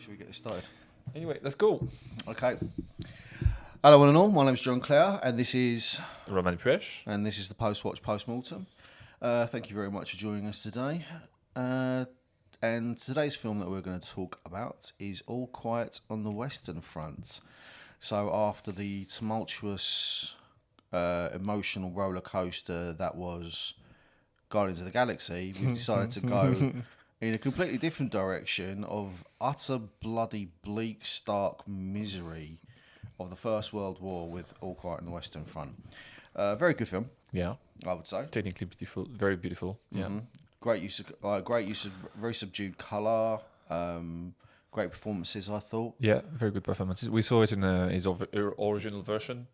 Should we get this started? Anyway, let's go. Okay. Hello, one and all. My name's John Clare, and this is Roman Presh. the Post Watch Post Mortem. Thank you very much for joining us today. And today's film that we're going to talk about is All Quiet on the Western Front. So after the tumultuous, emotional roller coaster that was Guardians of the Galaxy, we've decided to go in a completely different direction of utter bloody bleak, stark misery of the First World War with All Quiet on the Western Front. Very good film, Yeah, I would say. technically beautiful, very beautiful. Yeah, Great use of very subdued colour. Great performances, I thought. yeah, very good performances. We saw it in his original version.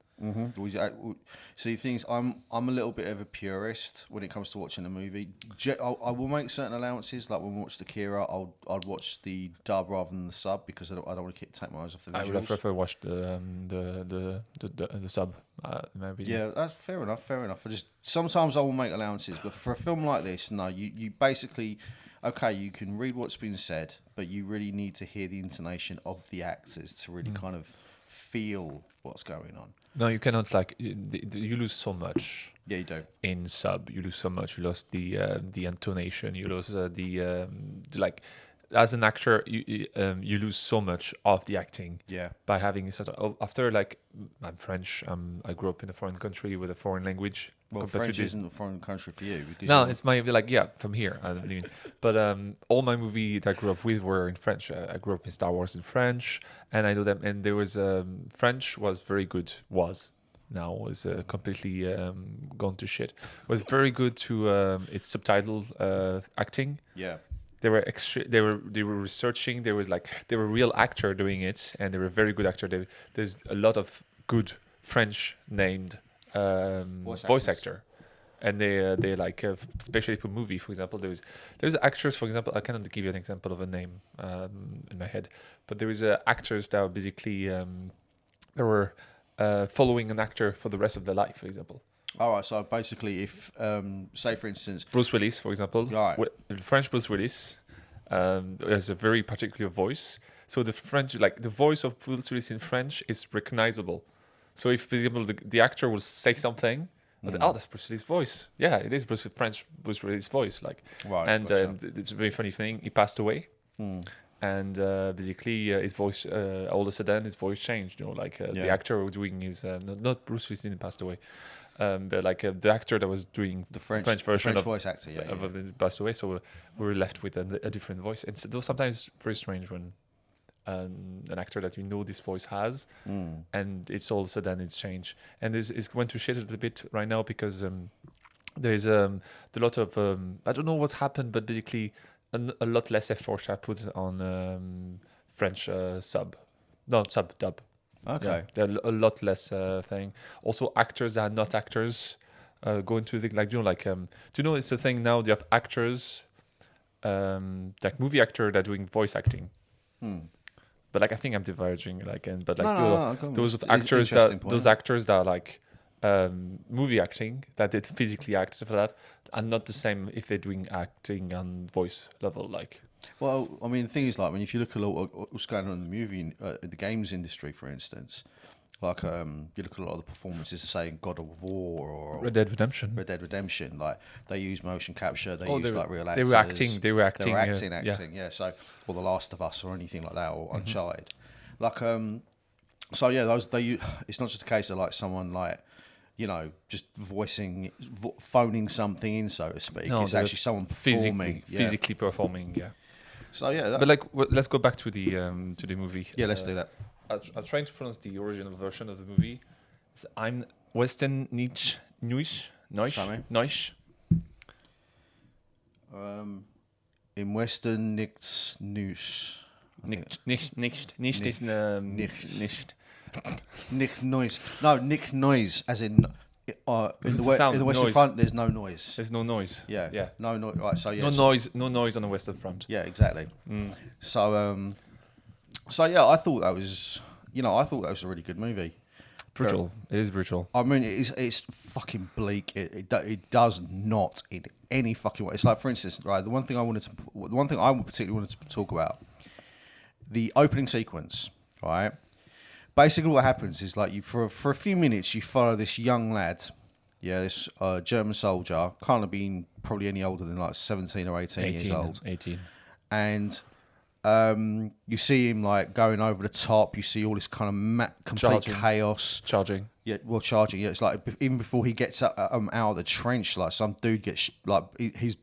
See, things. I'm a little bit of a purist when it comes to watching a movie. I will make certain allowances, like when we watched Akira, I'd watch the dub rather than the sub because I don't want to take my eyes off the visuals. I would have preferred watch the sub. Maybe. Yeah, that's fair enough. Sometimes I will make allowances, but for a film like this, no. You basically, okay, you can read what's been said, but you really need to hear the intonation of the actors to really kind of feel what's going on. No, you cannot you lose so much. Yeah, you do. In sub, you lose so much. You lost the intonation. You lose the as an actor, you lose so much of the acting. Yeah. By having sort of after I'm French. I grew up in a foreign country with a foreign language. Well, French isn't a foreign country for you. Because No, it's my from here. I mean, but all my movies that I grew up with were in French. I grew up in Star Wars in French, and I know them. And there was French was very good. Now is completely gone to shit. Was very good to its subtitle acting. Yeah. They were they were researching. They were real actor doing it, and they were very good actor. There's a lot of good French named voice actor, and they especially for movie, for example, there's actors, for example, I cannot give you an example of a name in my head, but there is actors that were basically they were following an actor for the rest of their life, for example. All right, so basically, if say for instance, Bruce Willis, for example, right. French Bruce Willis has a very particular voice. So the French, the voice of Bruce Willis in French is recognizable. So if, for example, the actor will say something, that's Bruce Willis' voice. Yeah, it is French Bruce Willis' voice. Right, and gotcha. It's a very funny thing. He passed away, and basically his voice, all of a sudden, his voice changed. The actor who was doing his not Bruce Willis didn't pass away. But the actor that was doing the French version of voice actor, passed away. So we were left with a different voice. And so sometimes very strange when an actor that this voice has, and it's all of a sudden it's changed. And it's going to shit a little bit right now because there's a lot of I don't know what happened, but basically a lot less effort I put on French dub. Okay. Yeah, there are a lot less thing. Also, actors that are not actors go into the do you know it's a thing now? You have actors, movie actor that are doing voice acting. But I think I'm diverging those actors that are movie acting that did physically act stuff like that are not the same if they're doing acting on voice level Well, I mean, the thing is, if you look at what's going on in the movie, in the games industry, for instance, you look at a lot of the performances, say in God of War or Red Dead Redemption. They use motion capture, real actors. They were acting. Yeah. So, or The Last of Us or anything like that, or Uncharted. It's not just a case of someone just phoning something in, so to speak. No, it's actually someone performing, physically performing. Yeah. So yeah, let's go back to the movie. Yeah, let's do that. I'm trying to pronounce the original version of the movie. I'm Western Niche. In Western nichts News. Nicht is nicht. Nick noise. No, Nick noise, as in in the Western Front. There's no noise. There's no noise. Yeah. No noise. Right. So yeah. No noise on the Western Front. Yeah, exactly. So I thought that was a really good movie. Brutal. It is brutal. I mean, it's fucking bleak. It does not in any fucking way. It's for instance, right. The one thing I particularly wanted to talk about. the opening sequence, right? Basically, what happens is like you for a few minutes you follow this young lad, this German soldier, can't have been probably any older than like 17 or 18 years old, 18, and you see him like going over the top. You see all this kind of complete chaos. Charging. Yeah, well, charging. Yeah, it's like even before he gets out of the trench, like some dude gets he's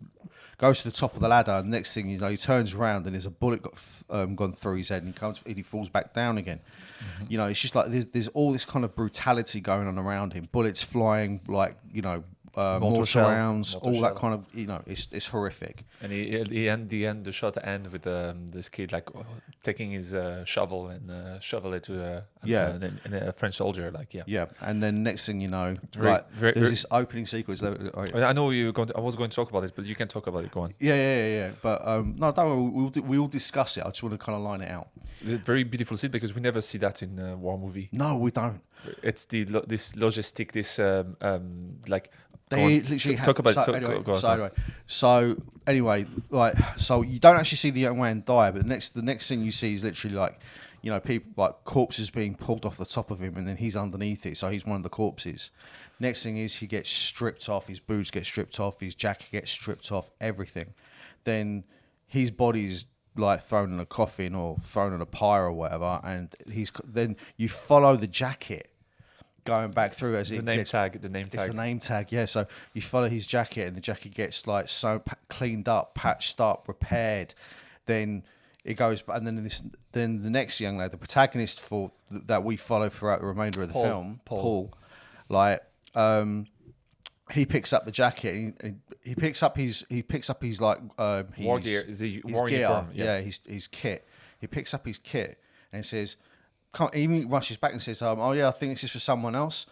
goes to the top of the ladder, and next thing you know, he turns around and there's a bullet gone through his head, and he falls back down again. Mm-hmm. You know, it's just like there's all this kind of brutality going on around him. Bullets flying, like mortar rounds, all that kind of, it's horrific. And the shot end with this kid like taking his shovel and shovel it to a French soldier, and then next thing you know, there's this opening sequence. I know I was going to talk about this, but you can talk about it. Go on. Yeah. But no, don't worry. We'll discuss it. I just want to kind of line it out. It's a very beautiful scene because we never see that in a war movie. No, we don't. It's this logistic, this like. They literally talk about anyway, so you don't actually see the young man die, but the next thing you see is literally like, people like corpses being pulled off the top of him, and then he's underneath it, so he's one of the corpses. Next thing is he gets stripped off, his boots get stripped off, his jacket gets stripped off, everything. Then his body's like thrown in a coffin or thrown in a pyre or whatever, and then you follow the jacket going back through as the it name gets, tag. The name tag. It's the name tag, yeah. So you follow his jacket, and the jacket gets like cleaned up, patched up, repaired. Then it goes, and then the next young lad, the protagonist that we follow throughout the remainder of the film, Paul, like he picks up the jacket. He picks up his like war gear. His gear. uniform. Yeah, his kit. He picks up his kit and says. He rushes back and says, "Oh yeah, I think it's just for someone else."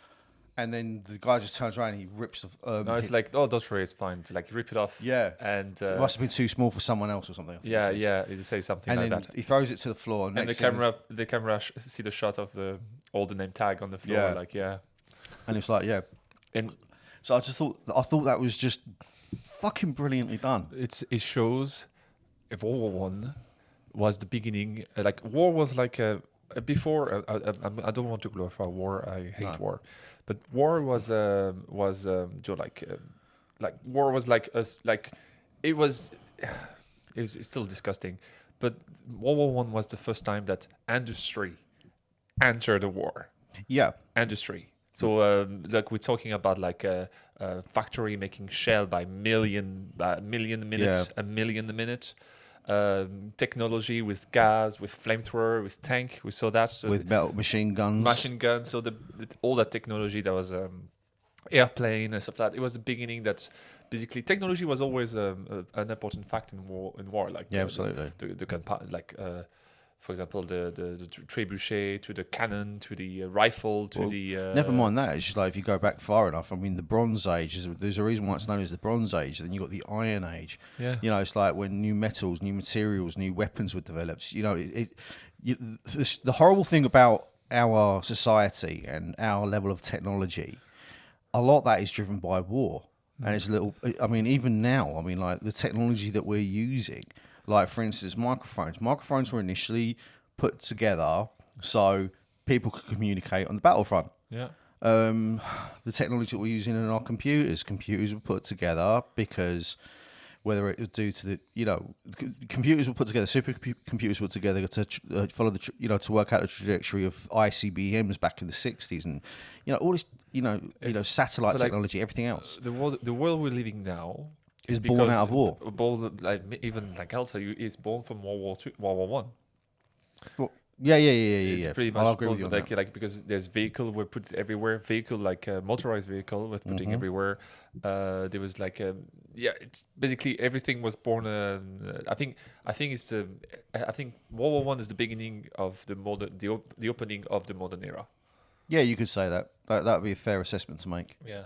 And then the guy just turns around and he rips the. No, it's like, oh, don't worry, it's fine. To like rip it off. Yeah. And it must have been too small for someone else or something. Yeah. He say something and like then that. He throws it to the floor. And the camera see the shot of the name tag on the floor. Yeah. And it's like, yeah. And so I thought that was just fucking brilliantly done. It shows if World War One was the beginning. Like war was like a. Before, I don't want to glorify war. I hate war, but war was war was it's still disgusting. But World War One was the first time that industry entered the war. Yeah, industry. So like we're talking about like a factory making shell by million a million a minute. Technology with gas, with flamethrower, with tank. We saw that. So with machine guns. So all that technology that was airplane and stuff like that. It was the beginning that basically technology was always an important fact in war. Like absolutely. For example, the trebuchet to the cannon to the rifle to never mind that. It's just like if you go back far enough. I mean, the Bronze Age. There's a reason why it's known as the Bronze Age. Then you got the Iron Age. Yeah. It's like when new metals, new materials, new weapons were developed. The horrible thing about our society and our level of technology, a lot of that is driven by war. And it's even now. I mean, like the technology that we're using. Like, for instance, microphones. Microphones were initially put together so people could communicate on the battlefront. Yeah. The technology that we're using in our computers were put together because whether it was due to computers were put together, supercomputers were put together to follow to work out the trajectory of ICBMs back in the 60s and, all this, satellite technology, everything else. The world we're living now is born out of war. Even like I'll tell you, it's born from World War One. Well, yeah. It's pretty much I'll agree with you on that. Like because there's vehicle we put everywhere. Vehicle like a motorized vehicle we're putting everywhere. There was like it's basically everything was born. I think World War One is the beginning of the opening of the modern era. Yeah, you could say that. That would be a fair assessment to make. Yeah.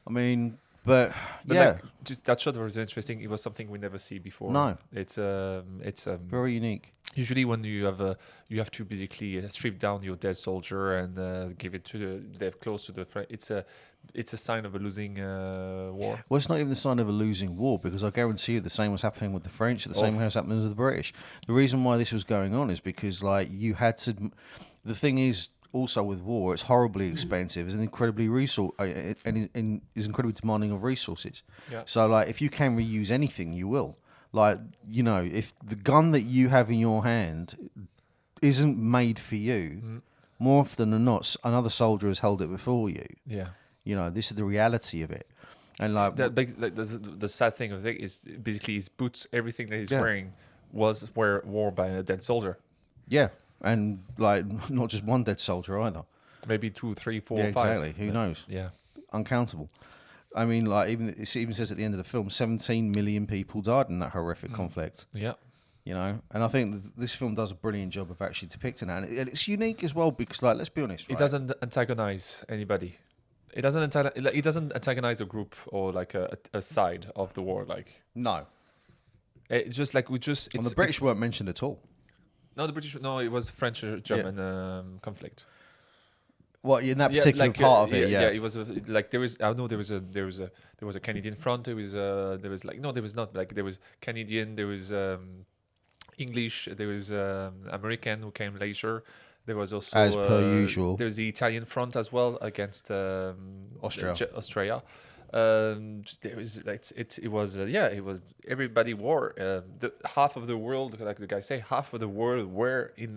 I mean. But But yeah, like, just that shot was interesting. It was something we never see before. No. It's very unique. usually when you have to basically strip down your dead soldier and give it to the close to the front. It's a sign of a losing war. Well, it's not even the sign of a losing war, because I guarantee you the same was happening with the French, the same was happening with the British. The reason why this was going on is because, like, you had to. The thing is, also with war, it's horribly expensive. It's incredibly and is incredibly demanding of resources. Yeah. So, like, if you can reuse anything, you will. Like, you know, if the gun that you have in your hand isn't made for you, more often than not, another soldier has held it before you. Yeah. You know, this is the reality of it. And like, The sad thing of it is basically his boots, everything that he's wearing was worn by a dead soldier. yeah, and like not just one dead soldier either. Maybe 2, 3, 4, Yeah, 5. exactly. Who knows? Yeah. Uncountable. I mean, like, it even says at the end of the film, 17 million people died in that horrific conflict. Yeah. You know, and I think this film does a brilliant job of actually depicting that, and it's unique as well because, like, let's be honest, right? It doesn't antagonize anybody. It doesn't antagonize a group or like a side of the war. Like, No, it's just like and the British weren't mentioned at all. No, the British. No, it was French-German conflict. Well, in that particular part of it, yeah. It was like there was. I know there was a Canadian front. There was Canadian. There was English. There was American who came later. There was also, as per usual, there was the Italian front as well against Austria. There was it was everybody wore half of the world, like the guy say, half of the world were in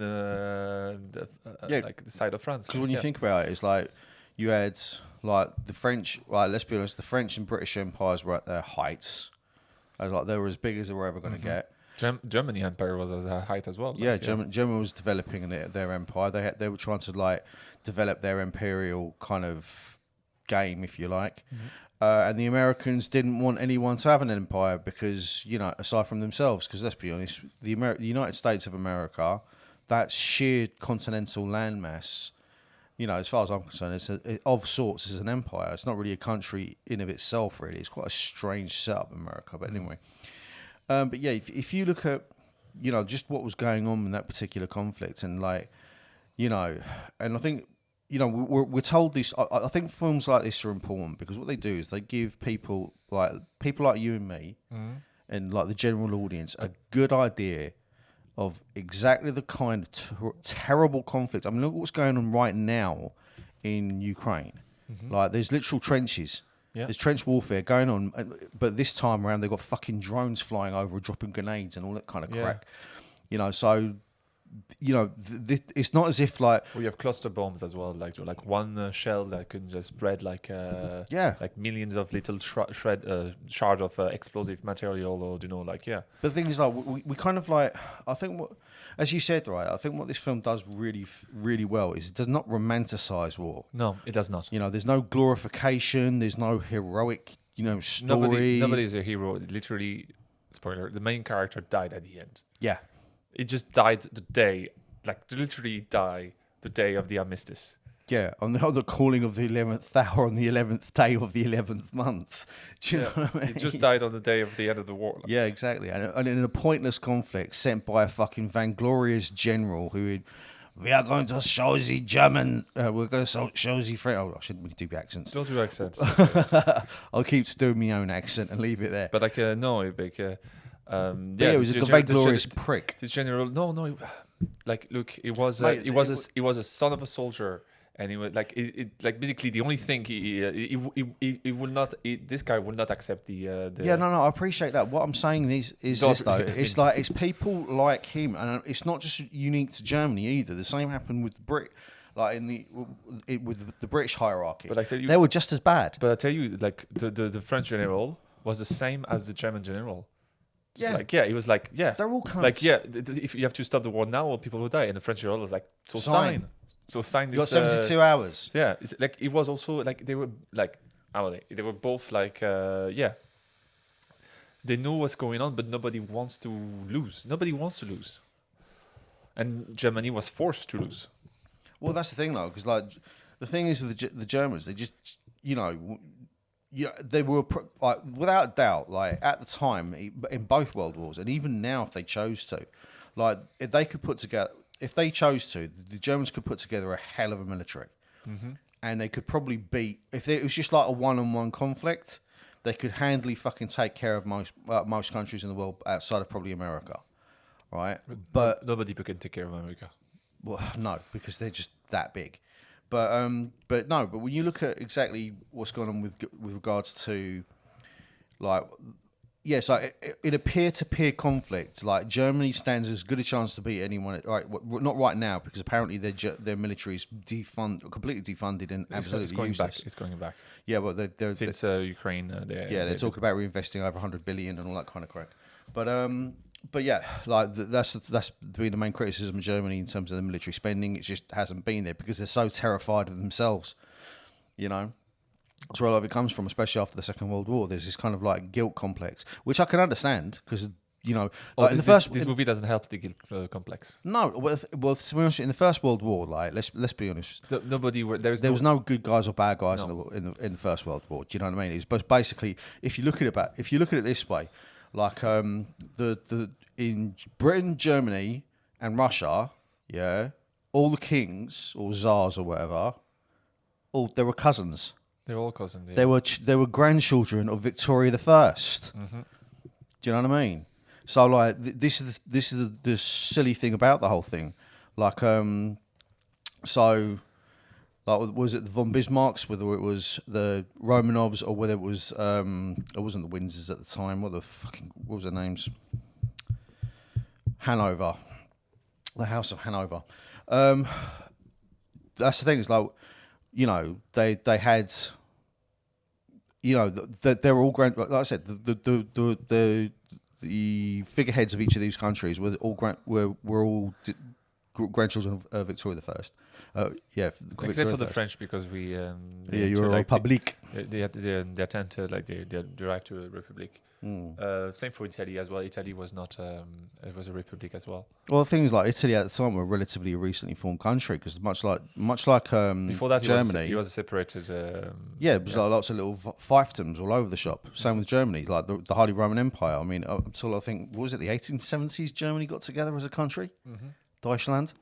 like the side of France. Because when you think about it, it's like you had like the French. Like, let's be honest, the French and British empires were at their heights. I was like, they were as big as they were ever going to get. Germany empire was at a height as well. Yeah, Germany was developing their empire. They were trying to like develop their imperial kind of game, if you like. And the Americans didn't want anyone to have an empire because, you know, aside from themselves, because let's be honest, the United States of America, that sheer continental landmass, you know, as far as I'm concerned, of sorts is an empire. It's not really a country in of itself, really. It's quite a strange setup, America. But anyway. But yeah, if you look at, you know, just what was going on in that particular conflict, and like, you know, and I think, you know, we're told this. I think films like this are important because what they do is they give people like you and me, and like the general audience, a good idea of exactly the kind of terrible conflict. I mean, look what's going on right now in Ukraine. Like, there's literal trenches. Yeah. There's trench warfare going on, but this time around they've got fucking drones flying over, dropping grenades and all that kind of crap. You know, so, you know, it's not as if like... We have cluster bombs as well, like one shell that can just spread like millions of little shards of explosive material, or, you know, like, yeah. But the thing is, like, we kind of like, I think what, as you said, right, I think what this film does really, really well is it does not romanticize war. No, it does not. You know, there's no glorification, there's no heroic, you know, story. Nobody is a hero. Literally, spoiler, the main character died at the end. Yeah. It just died the day, like literally died the day of the armistice. Yeah, on the calling of the 11th hour on the 11th day of the 11th month. Do you know what I mean? It just died on the day of the end of the war. Like. Yeah, exactly. And in a pointless conflict sent by a fucking vainglorious general who we are going to show the German, we're going to show the French. Oh, I shouldn't really do accents. Don't do accents. I'll keep doing my own accent and leave it there. But like, no, like... it was a vainglorious prick. This general, no, like, look, it was a son of a soldier, and he was like, like basically the only thing he will not, this guy will not accept the. Yeah, no, I appreciate that. What I'm saying is this though, it's like it's people like him, and it's not just unique to Germany either. The same happened with like with the British hierarchy. But I tell you, they were just as bad. But I tell you, like the French general was the same as the German general. He was like, they're all cunts. Like, if you have to stop the war now, people will die. And the French general was like, sign this. You got 72 hours. Yeah, it's like it was also like they were like, they were both like, they know what's going on, but nobody wants to lose. Nobody wants to lose, and Germany was forced to lose. Well, that's the thing though, because like the thing is with the Germans, they just, you know, yeah, they were like, without a doubt, like at the time in both world wars, and even now, if they chose to, like if they could put together, if they chose to, the Germans could put together a hell of a military, and they could probably beat. If it was just like a one-on-one conflict, they could handily fucking take care of most countries in the world outside of probably America, right? But nobody can take care of America. well, no, because they're just that big. But no. But when you look at exactly what's going on with regards to, like, so in a peer-to-peer conflict, like Germany stands as good a chance to beat anyone. Right, not right now because apparently their military is completely defunded and absolutely it's going useless. back. It's going back. Yeah, well, Since Ukraine, they're talking about reinvesting over 100 billion and all that kind of crap. But yeah, like that's been the main criticism of Germany in terms of the military spending. It just hasn't been there because they're so terrified of themselves. You know, that's where a lot of it comes from, especially after the Second World War. There's this kind of like guilt complex, which I can understand because like this movie doesn't help the guilt complex. No, well, to be honest, in the First World War, like let's be honest, there was no good guys or bad guys in the First World War. Do you know what I mean? It's basically if you look at it this way. Like in Britain, Germany, and Russia, yeah, all the kings or czars or whatever, they were cousins. They're all cousins. Yeah. They were grandchildren of Victoria the First. Do you know what I mean? So like this is the silly thing about the whole thing, like Like, was it the von Bismarcks, whether it was the Romanovs, or whether it was it wasn't the Windsors at the time. What was their names? Hanover, the House of Hanover. That's the thing. It's like, they had, they were all grand. Like I said, the figureheads of each of these countries were all grandchildren of Victoria the First. Except for the French, because we you're a republic. They tend to they derive to a republic. Same for Italy as well. Italy was not it was a republic as well. Well, things like Italy at the time were relatively a recently formed country, because much like before that, Germany, it was separated. It was like lots of little fiefdoms all over the shop. Same with Germany, like the Holy Roman Empire. I mean, until I think, what was it, the 1870s? Germany got together as a country, Deutschland.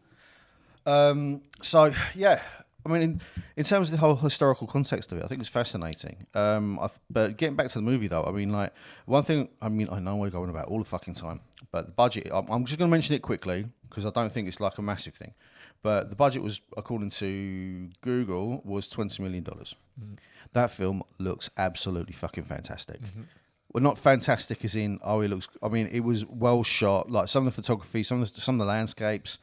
So yeah, I mean, in terms of the whole historical context of it, I think it's fascinating. But getting back to the movie, though, I mean, like, one thing, I know we're going about all the fucking time, but the budget, I'm just going to mention it quickly because I don't think it's like a massive thing. But the budget was, according to Google, was $20 million. That film looks absolutely fucking fantastic. Well, not fantastic as in, it looks, I mean, it was well shot. Like, some of the photography, some of the landscapes,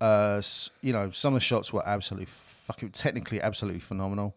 some of the shots were technically absolutely phenomenal.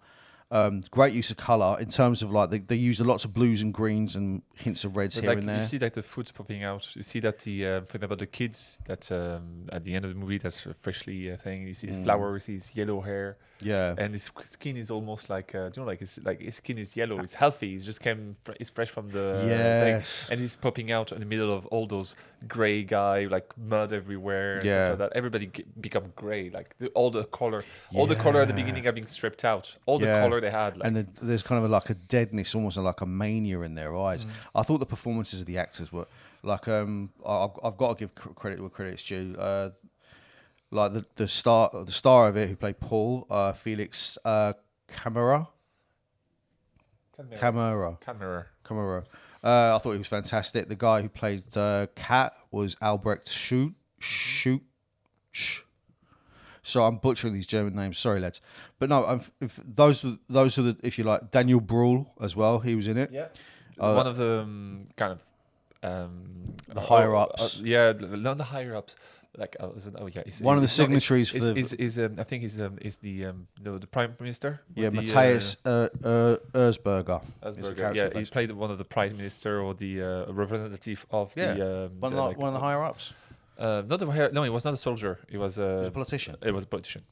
Great use of colour in terms of like they use lots of blues and greens and hints of reds here and there. You see like the food popping out. You see that for example, the kids that at the end of the movie that's freshly thing. You see his flowers, his yellow hair. Yeah, and his skin is almost like his skin is yellow. It's healthy. He's just it's fresh from the thing, and he's popping out in the middle of all those grey guy, like mud everywhere. And stuff like that. Everybody become grey. Like all the color at the beginning are being stripped out. All the color they had, and there's kind of like a deadness, almost like a mania in their eyes. I thought the performances of the actors were like I've got to give credit where credit's due. Like the star of it, who played Paul, Felix Camera. I thought he was fantastic. The guy who played Kat was Albrecht Schuch. So I'm butchering these German names. Sorry, lads. But no, those are the, if you like, Daniel Bruhl as well. He was in it. Yeah. One of the kind of the higher ups. Not the higher ups. Like one of the signatories for I think is the Prime Minister. Matthias Erzberger. Yeah, he played one of the Prime Minister or the representative of one of the higher ups. Not the higher. No, he was not a soldier. He was a politician. It was a politician.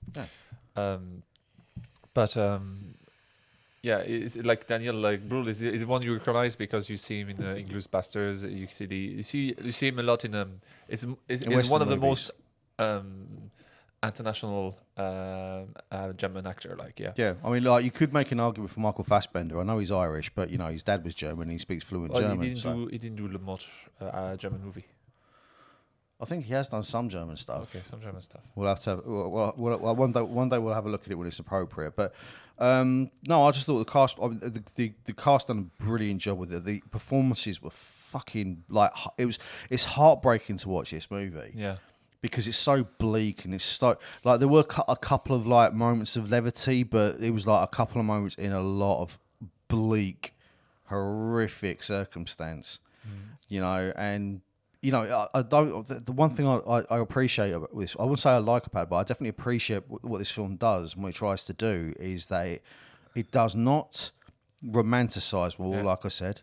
Yeah. It's like Daniel, like Brühl is the one you recognize because you see him in Inglourious Basterds. You see him a lot in it's one of the most international German actor. Like, yeah. Yeah, I mean, like you could make an argument for Michael Fassbender. I know he's Irish, but you know his dad was German. And he speaks fluent Well, German. he didn't do much German movie. I think he has done some German stuff. Okay, some German stuff. We'll have to have one day we'll have a look at it when it's appropriate. But no, I just thought the cast, I mean, the cast done a brilliant job with it. The performances were fucking like it's heartbreaking to watch this movie. Yeah. Because it's so bleak and it's so like there were a couple of like moments of levity, but it was like a couple of moments in a lot of bleak, horrific circumstance. You know, and you know, I don't. The one thing I appreciate about this, I wouldn't say I like about it, but I definitely appreciate what this film does and what it tries to do is that it does not romanticize war, like I said.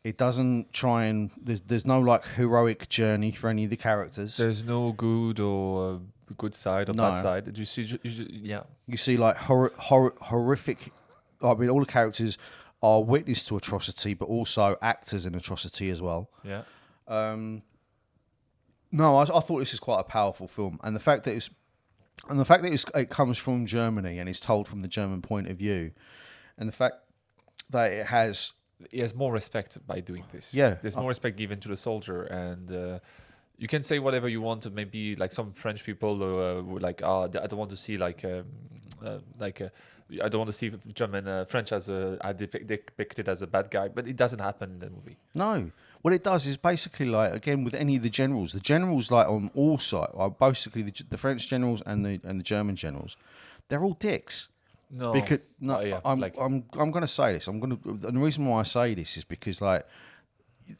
It doesn't try and there's no like heroic journey for any of the characters. There's no good or good side or bad side. You see like horrific. I mean, all the characters are witness to atrocity, but also actors in atrocity as well. Yeah. No, I thought this is quite a powerful film, and the fact that it comes from Germany and is told from the German point of view, and the fact that it has. He has more respect by doing this. Yeah. There's more respect given to the soldier, and you can say whatever you want. Maybe like some French people were like, I don't want to see I don't want to see German French as depicted as a bad guy, but it doesn't happen in the movie. No, what it does is basically like again with any of the generals like on all sides, basically the French generals and the German generals, they're all dicks. No, because I'm going to say this. And the reason why I say this is because like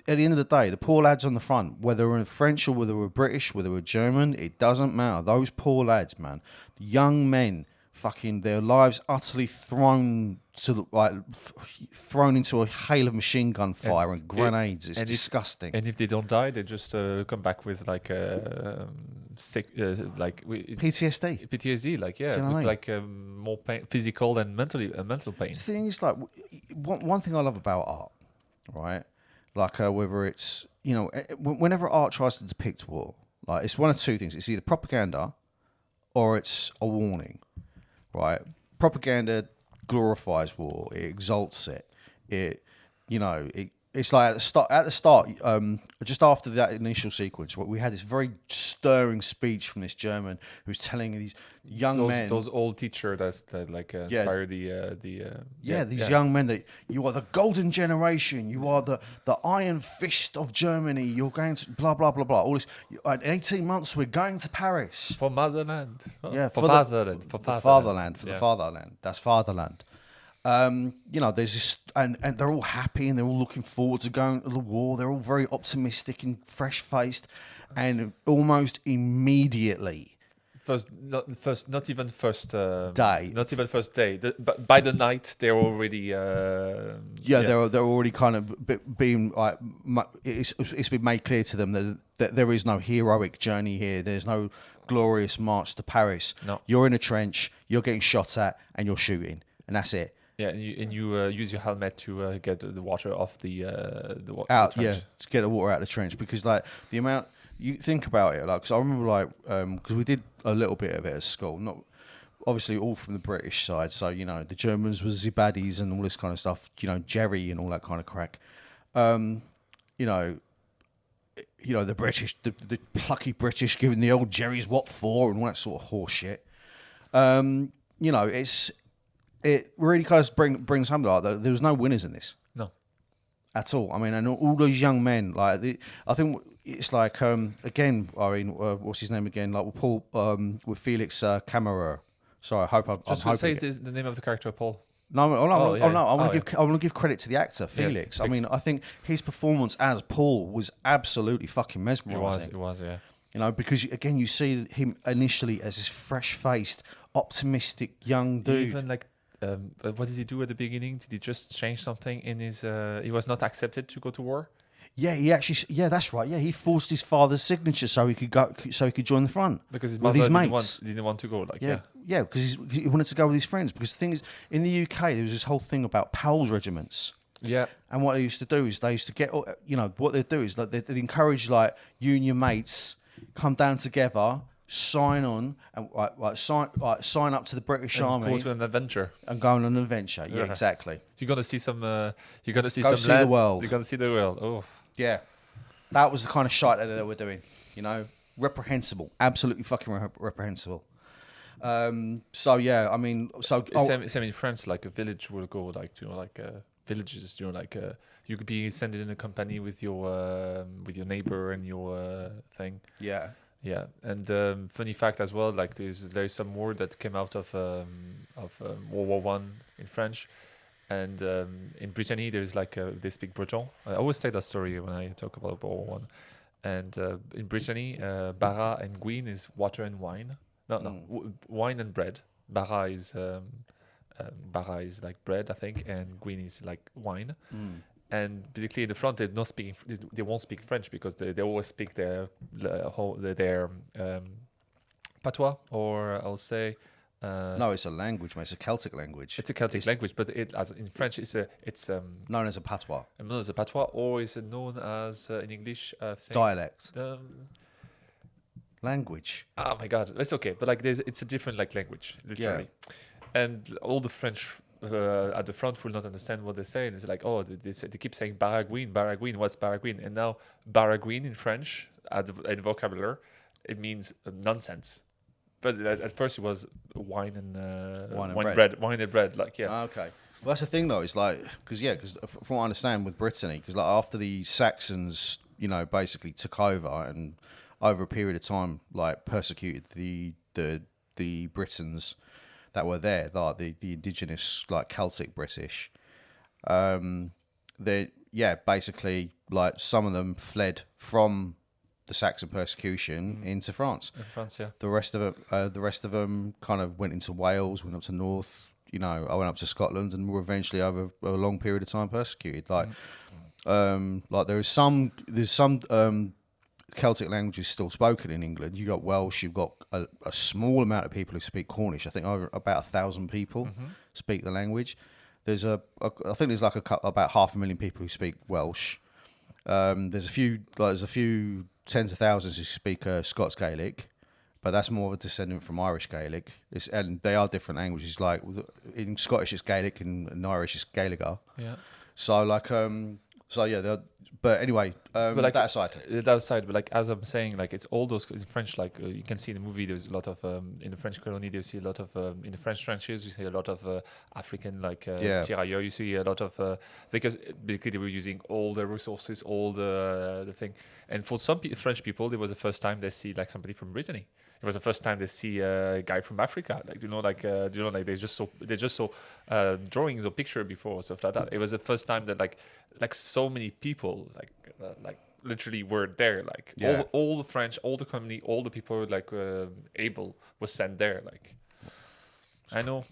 at the end of the day, the poor lads on the front, whether we're French or whether we're British, whether we're German, it doesn't matter. Those poor lads, man, young men, fucking their lives utterly thrown into a hail of machine gun fire and grenades. It's disgusting. And if they don't die, they just come back with like sick, PTSD. PTSD, like yeah, with like more pain, physical and mental pain. The thing is, like one thing I love about art, right? Like whether it's whenever art tries to depict war, like it's one of two things. It's either propaganda or it's a warning, right? Propaganda glorifies war, it exalts it. It's like at the start, just after that initial sequence, we had this very stirring speech from this German who's telling these young men, those old teachers that inspired these young men that you are the golden generation, you are the iron fist of Germany, you're going to blah blah blah blah. All this in 18 months we're going to Paris for motherland. For the fatherland. That's fatherland. There's this, and they're all happy and they're all looking forward to going to the war. They're all very optimistic and fresh-faced, and almost immediately, not even first day. But by the night, they're already. They're already kind of being like. It's been made clear to them that there is no heroic journey here. There's no glorious march to Paris. No. You're in a trench. You're getting shot at, and you're shooting, and that's it. Yeah, and you use your helmet to get the water off the out. The trench. Yeah, to get the water out of the trench, because like the amount you think about it, like because I remember like because we did a little bit of it at school, not obviously all from the British side. So the Germans was the baddies and all this kind of stuff. Jerry and all that kind of crack. The British, the plucky British giving the old Jerry's what for and all that sort of horse shit. It really kind of brings home like that there was no winners in this. No. At all. I mean, and all those young men, like I think it's like again. I mean, what's his name again? Like with Paul, with Felix Kammerer. Sorry, I hope I'm. Just say the name of the character, Paul. No, I want to give credit to the actor Felix. Yeah, I mean, I think his performance as Paul was absolutely fucking mesmerising. It was, yeah. Because again, you see him initially as this fresh-faced, optimistic young dude. Even like. What did he do at the beginning? Did he just change something in his? He was not accepted to go to war. Yeah, he actually. Yeah, that's right. Yeah, he forced his father's signature so he could go, so he could join the front because his with mother his mates. Didn't want to go. Because he wanted to go with his friends. Because the thing is, in the UK, there was this whole thing about PALS regiments. Yeah. And what they used to do is they used to get, what they'd do is like they'd encourage like you and your mates come down together sign on and sign up to the British And Army go to an adventure. and go on an adventure. Yeah, Yeah. exactly. You're gonna see some. You're gonna see Go some see land. the world. You're gonna see the world. Oh. Yeah, that was the kind of shite that they were doing. You know, reprehensible, absolutely fucking reprehensible. So yeah, I mean, so Same in France. Like a village will go like villages. You could be sent in a company with your neighbor and your thing. yeah, Yeah, and funny fact as well. Like there's some word that came out of World War One in French, and in Brittany there's like they speak Breton. I always tell that story when I talk about World War One. And in Brittany, bara and gwyn is water and wine. No, wine and bread. Bara is like bread, I think, and gwyn is like wine. And basically, in the front, they won't speak French because they always speak their patois, or I'll say. no, it's a language, mate. It's a Celtic language. It's a Celtic language, but as in French, it's known as a patois. known as a patois, or is it known as in English Dialect. Language. Oh my god, that's okay. But like, it's a different like language, literally, and all the French at the front will not understand what they say, and it's like, oh, they keep saying baragouin. What's baragouin? And now baragouin in French, in vocabulary, it means nonsense. But at first it was wine and bread. Like, yeah. Okay. Well, that's the thing, though. It's like because from what I understand with Brittany, because like after the Saxons, you know, basically took over and over a period of time, like persecuted the Britons that were there, like the indigenous like Celtic British. Basically, like some of them fled from the Saxon persecution into France. In France, yeah. The rest of them kind of went into Wales, went up to North. You know, I went up to Scotland, and were eventually over a long period of time persecuted. Like there's some Celtic languages still spoken in England. You got Welsh. You've got a small amount of people who speak Cornish. I think over about 1,000 people speak the language. I think there's like about 500,000 people who speak Welsh. There's a few tens of thousands who speak Scots Gaelic, but that's more of a descendant from Irish Gaelic. And they are different languages. Like in Scottish it's Gaelic, and in Irish it's Gaeliga. Yeah. So like but anyway, but like, that aside. But like as I'm saying, like it's all those in French. Like you can see in the movie, there's a lot of in the French colony. You see a lot of in the French trenches. You see a lot of African like tirailleurs. You see a lot of because basically they were using all the resources, all the thing. And for some French people, it was the first time they see like somebody from Brittany. It was the first time they see a guy from Africa. Like they just saw drawings or picture before or stuff like that. It was the first time that like so many people like literally were there. Like all the French, all the community, all the people like able was sent there. Like I know.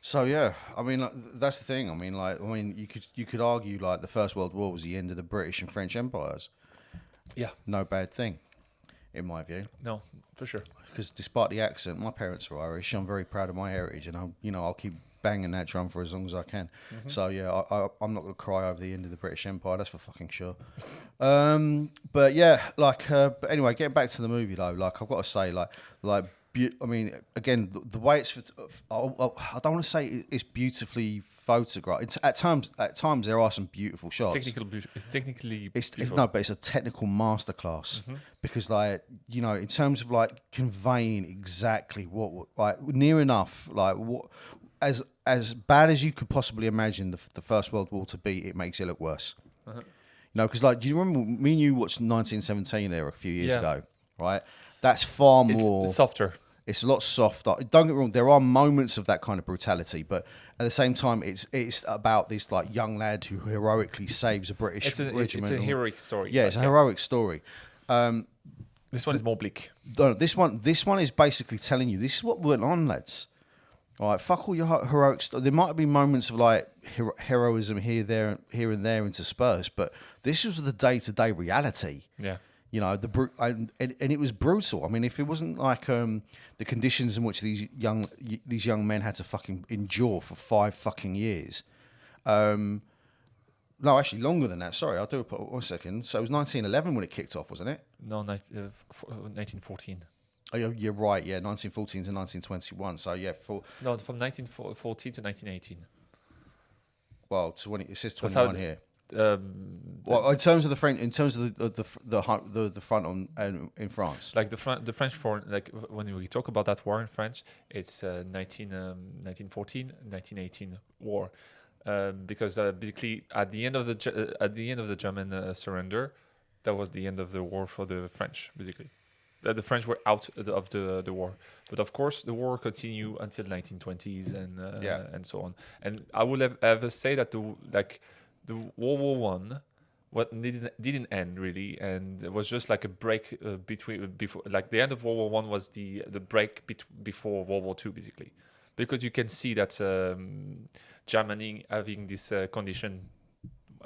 So yeah, I mean like, that's the thing. I mean you could argue like the First World War was the end of the British and French empires. Yeah. No bad thing, in my view. No, for sure. Because despite the accent, my parents are Irish. I'm very proud of my heritage, and I'll keep banging that drum for as long as I can. So yeah, I'm not gonna cry over the end of the British Empire. That's for fucking sure. But yeah, but anyway, getting back to the movie though, like I've got to say, I mean, again, the way it's, I don't want to say it's beautifully photographed. It's, at times there are some beautiful shots. It's technically beautiful. No, but it's a technical masterclass because, like, you know, in terms of like conveying exactly what like near enough, like what as bad as you could possibly imagine the First World War to be, it makes it look worse. You know, because like, do you remember me and you watched 1917 there a few years ago, right? That's far more softer. It's a lot softer. Don't get me wrong, there are moments of that kind of brutality, but at the same time, it's about this like young lad who heroically saves a British regiment. It's a heroic story. Yeah, it's a heroic story. This one is more bleak. No, this one is basically telling you this is what went on, lads. All right, fuck all your heroic stuff. There might be moments of like heroism here, and there interspersed, but this was the day-to-day reality. Yeah. You know, and it was brutal. I mean, if it wasn't like the conditions in which these young men had to fucking endure for 5 fucking years. No, actually longer than that. Sorry, I'll do it 1 second. So it was 1911 when it kicked off, wasn't it? No, 1914. Oh, you're right. Yeah, 1914 to 1921. So yeah, No, from 1914 to 1918. well, 20. It says That's how 21 here. the, In terms of the French, in terms of the front on in France. like the French foreign, like when we talk about that war in French, it's 1914, 1918 war, because basically at the end of the German surrender, that was the end of the war for the French. Basically, the French were out of the war, but of course the war continued until 1920s and so on. And I would have ever say that the World War One, what didn't end really, and it was just like a break before, like the end of World War One was the break before World War Two, basically, because you can see that Germany having this condition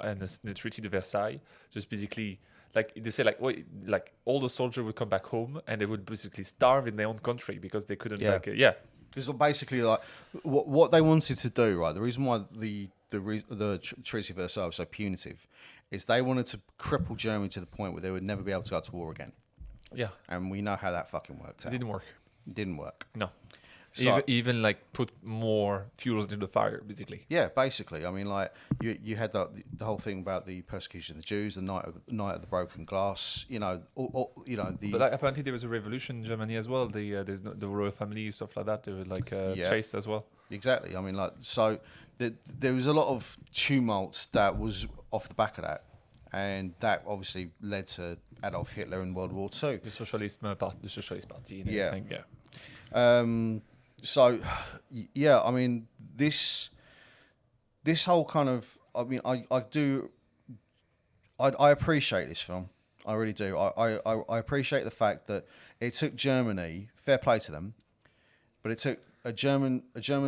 and the Treaty de Versailles, just basically like they say, like wait, like all the soldiers would come back home and they would basically starve in their own country because they couldn't Because basically, like what they wanted to do, right? The reason why the Treaty of Versailles was so punitive is they wanted to cripple Germany to the point where they would never be able to go to war again. Yeah, And we know how that fucking worked it out. didn't work. It didn't work. No. So, Even like put more fuel into the fire, basically. yeah, basically. I mean, like you had the whole thing about the persecution of the Jews, the night of the broken glass. You know, But like, apparently there was a revolution in Germany as well. The royal family, stuff like that. They were like chased as well. Exactly. I mean, like, so there was a lot of tumult that was off the back of that, and that obviously led to Adolf Hitler in World War Two. The Socialist Party. And Yeah. everything, yeah. So, yeah, I mean, this whole kind of, I mean, I appreciate this film. I really do. I appreciate the fact that it took Germany, fair play to them, but it took a German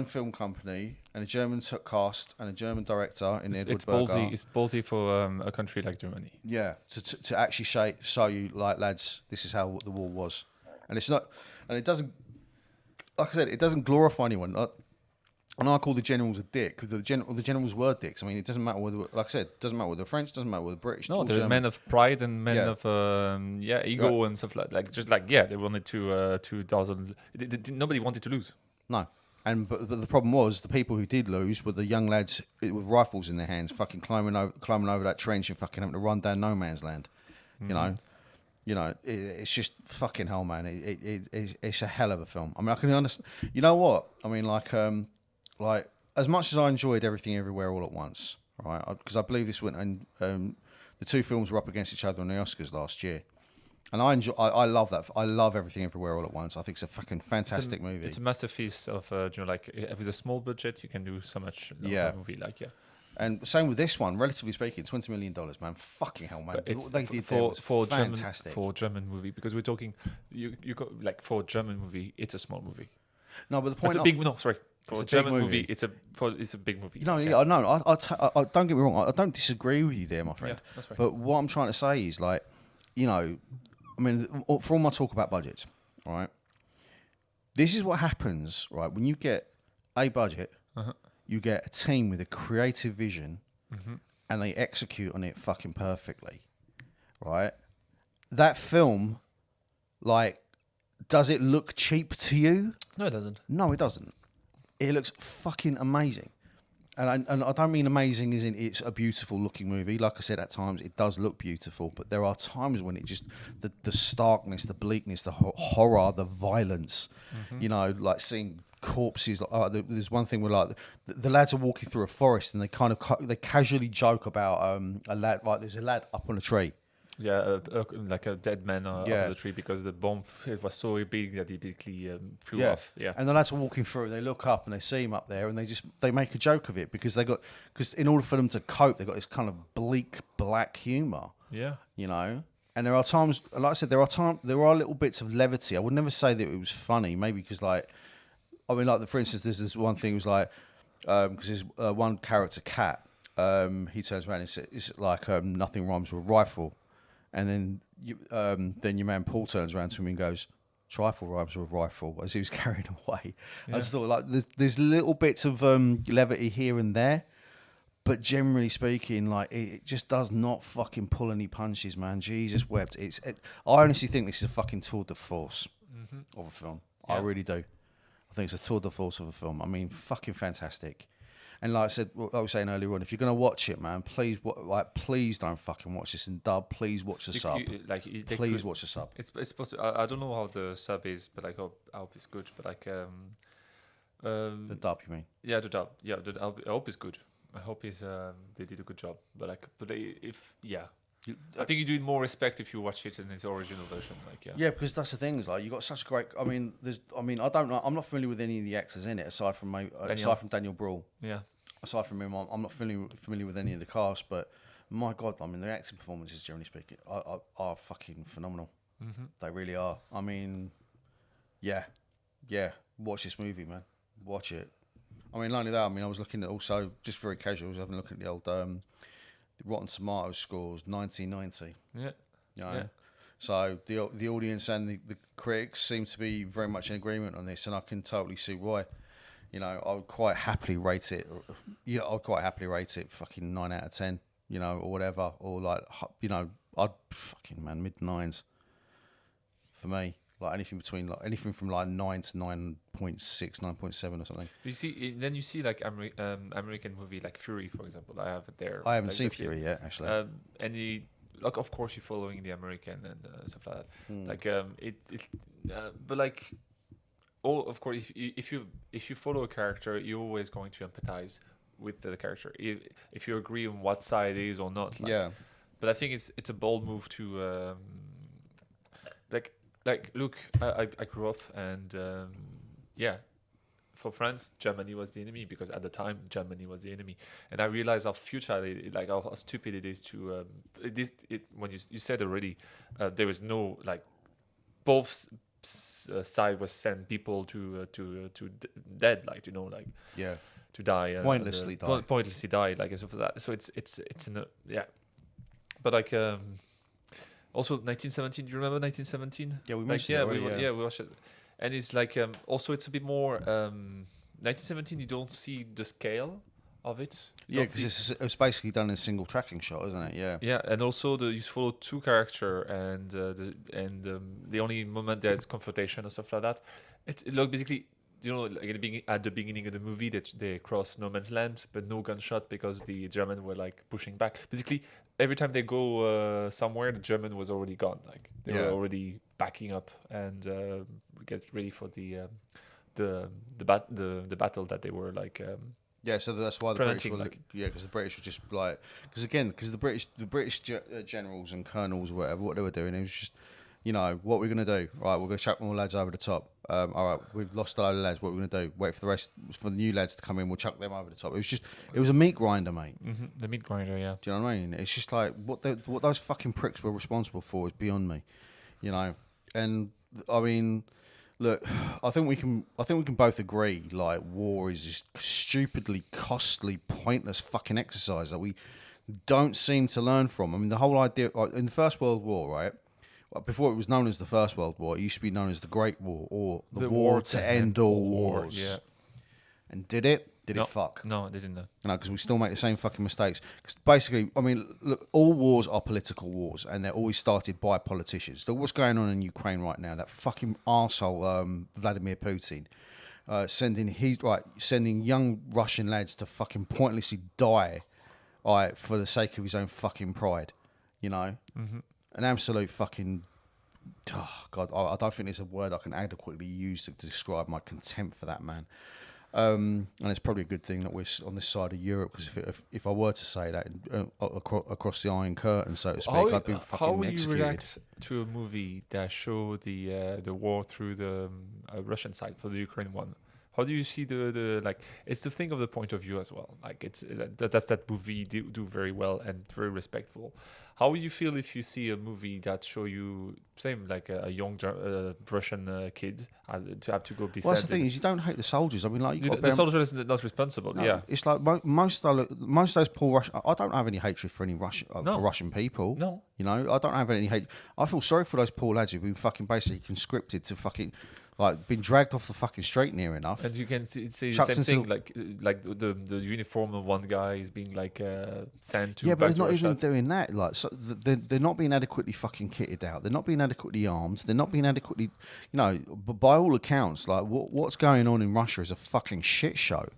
film company and a German cast and a German director in Edward Berger. It's ballsy for a country like Germany. Yeah, to actually show you, like, lads, this is how the war was, and it's not, and it doesn't. Like I said, it doesn't glorify anyone. And I call the generals a dick because the generals were dicks. I mean, it doesn't matter whether, like I said, it doesn't matter whether the French, doesn't matter whether the British. No, they're men of pride and men of ego and stuff like they wanted to dazzle. Nobody wanted to lose. No, but the problem was the people who did lose were the young lads with rifles in their hands, fucking climbing over that trench and fucking having to run down no man's land. Mm-hmm. You know, it's just fucking hell, man. It's a hell of a film. I mean, I can understand. You know what? I mean, like as much as I enjoyed Everything Everywhere All at Once, right? Because I believe this went and the two films were up against each other on the Oscars last year, and I love that. I love Everything Everywhere All at Once. I think it's a fucking fantastic movie. It's a masterpiece of like with a small budget, you can do so much. A movie And same with this one, relatively speaking, $20 million, man. Fucking hell, man. What they did there was fantastic. For a German movie, because we're talking, you got like for a German movie, it's a small movie. No, but the point. For a German movie, it's a big movie. You know, yeah, I know. I don't get me wrong. I don't disagree with you there, my friend. Yeah, that's right. But what I'm trying to say is, like, you know, I mean, for all my talk about budgets, all right. This is what happens, right? When you get a budget. You get a team with a creative vision, and they execute on it fucking perfectly, right? That film, like, does it look cheap to you? No, it doesn't. No, it doesn't. It looks fucking amazing. And I don't mean amazing as in it's a beautiful looking movie. Like I said, at times it does look beautiful, but there are times when it just, the starkness, the bleakness, the horror, the violence, you know, like seeing corpses. There's one thing where like the lads are walking through a forest and they kind of they casually joke about a lad, like there's a lad up on a tree. Yeah, like a dead man up the tree because the bomb it was so big that he basically flew off. Yeah, and the lads are walking through. They look up and they see him up there, and they make a joke of it because because in order for them to cope, they got this kind of bleak black humour. Yeah, you know. And there are times, like I said, there are little bits of levity. I would never say that it was funny. Maybe because like, I mean, like for instance, there's this one thing was like because there's one character cat. He turns around and says, "It's like nothing rhymes with rifle." And then your man Paul turns around to him and goes, "Trifle rhymes with rifle," as he was carried away. Yeah. I just thought, like, there's little bits of levity here and there, but generally speaking, like, it just does not fucking pull any punches, man. Jesus wept. I honestly think this is a fucking tour de force. of a film. I really do. I think it's a tour de force of a film. I mean, fucking fantastic. And like I said, like I was saying earlier on, if you're gonna watch it, man, please, please don't fucking watch this in dub. Please watch the sub. Please watch the sub. It's supposed to. I don't know how the sub is, but like I hope it's good. But like The dub, you mean? Yeah, the dub. Yeah, I hope it's good. I hope they did a good job. But like, I think you do it more respect if you watch it in its original version. Like, yeah, because that's the thing. Is like you got such great. I mean, I don't know. I'm not familiar with any of the actors in it aside from Daniel Bruhl. Yeah. Aside from him, I'm not familiar with any of the cast. But my God, I mean, the acting performances, generally speaking, are fucking phenomenal. They really are. I mean, yeah. Watch this movie, man. Watch it. I mean, not only that. I mean, I was looking at also just very casual. I was having a look at the old the Rotten Tomatoes scores, 1990. Yeah. You know? Yeah. So the audience and the critics seem to be very much in agreement on this, and I can totally see why. You know, I would quite happily rate it. Yeah, I'd quite happily rate it fucking 9 out of 10. You know, or whatever, or like, you know, I'd fucking mid-9s for me. Like anything from like 9 to 9.6, 9.7 or something. You see like American movie like Fury, for example. I have it there. I haven't seen Fury yet, actually. And like, of course, you're following the American and stuff like that. Like but like, of course, if you follow a character, you're always going to empathize with the character, if you agree on what side it is or not. Like, yeah. But I think it's a bold move to like look, I grew up and for France, Germany was the enemy, because at the time Germany was the enemy, and I realized how futile how stupid it is to when you said already, there was no, like, both side was send people to dead, like, you know, like, yeah, to die pointlessly die, like, and stuff like that. So it's but like also 1917. Do you remember 1917? Yeah, we mentioned it already, we watched it, and it's like also it's a bit more 1917. You don't see the scale of it. Yeah, because it's basically done in a single tracking shot, isn't it? Yeah. Yeah, and also you follow two character, and the only moment there's confrontation and stuff like that. It like basically, you know, like at the beginning of the movie, that they cross no man's land, but no gunshot because the German were like pushing back. Basically, every time they go somewhere, the German was already gone. Like they were already backing up and get ready for the battle that they were like. Yeah, so that's why the British were, because the British were just like, because the British generals and colonels or whatever, what they were doing, it was just, you know, what we're gonna do? Right, we're gonna chuck more lads over the top. All right, we've lost a load of lads. What we're gonna do? Wait for the new lads to come in. We'll chuck them over the top. It was a meat grinder, mate. Mm-hmm. The meat grinder, yeah. Do you know what I mean? It's just like what those fucking pricks were responsible for is beyond me, you know. And I mean, look, I think we can both agree, like, war is just stupidly costly, pointless fucking exercise that we don't seem to learn from. I mean, the whole idea, like, in the First World War, right? Before it was known as the First World War, it used to be known as the Great War, or the war to end all wars. Yeah. And did it? Did it fuck? No, it didn't. You know, because we still make the same fucking mistakes. Because basically, I mean, look, all wars are political wars, and they're always started by politicians. So what's going on in Ukraine right now? That fucking arsehole, Vladimir Putin, sending young Russian lads to fucking pointlessly die, for the sake of his own fucking pride. You know, an absolute fucking. Oh God, I don't think there's a word I can adequately use to describe my contempt for that man. And it's probably a good thing that we're on this side of Europe, because if I were to say that across the Iron Curtain, so to speak, I'd be fucking executed. How would you react to a movie that show the war through the Russian side for the Ukraine one? How do you see the like? It's the thing of the point of view as well. Like it's that's that movie do very well and very respectful. How would you feel if you see a movie that show you same like a young Russian kid to have to go be? Well, that's the thing is you don't hate the soldiers. I mean, like the soldier is not responsible. No, yeah, it's like most of those poor Russian. I don't have any hatred for any Russian for Russian people. No, you know, I don't have any hate. I feel sorry for those poor lads who've been fucking basically conscripted to fucking like been dragged off the fucking street near enough. And you can see the Chucked same into thing, like the uniform of one guy is being like sent to yeah, but back they're to not even Russia. doing that. Like, so they're not being adequately fucking kitted out. They're not being adequately armed. They're not being adequately, but by all accounts, like what's going on in Russia is a fucking shit show,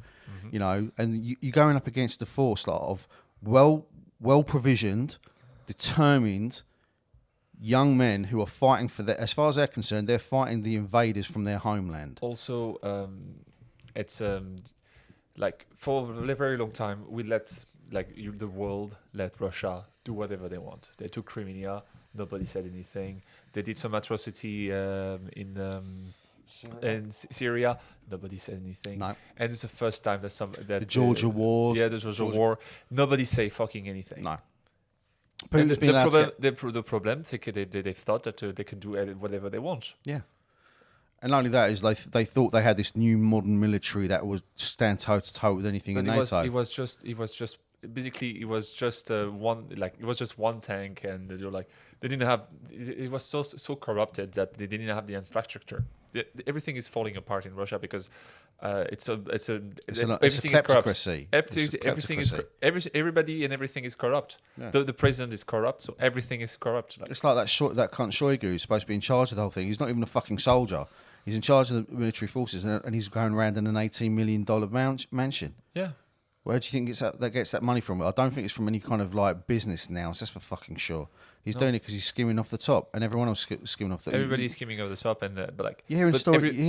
And you're going up against a force like of well provisioned, determined young men who are fighting for their. As far as they're concerned, they're fighting the invaders from their homeland. Also, it's like for a very long time we let the world let Russia do whatever they want. They took Crimea, nobody said anything. They did some atrocity in Syria, nobody said anything. No. And it's the first time that The Georgia War. Yeah, the Georgia War. Nobody say fucking anything. No. And Putin's been allowed to get... the problem, they thought that they can do whatever they want. Yeah. And not only that is they thought they had this new modern military that would stand toe to toe with anything in NATO. It was just basically it was just one tank, and you're like they didn't have. It was so corrupted that they didn't have the infrastructure. Everything is falling apart in Russia because it's a kleptocracy. Everything is everybody and everything is corrupt. Yeah. The president is corrupt, so everything is corrupt. It's like that cunt Shoigu who's supposed to be in charge of the whole thing. He's not even a fucking soldier. He's in charge of the military forces, and he's going around in an $18 million mansion. Yeah. Where do you think that gets that money from? I don't think it's from any kind of like business now. So that's for fucking sure. He's doing it because he's skimming off the top, and everyone else skimming off the. Everybody's skimming over the top, and but like you hear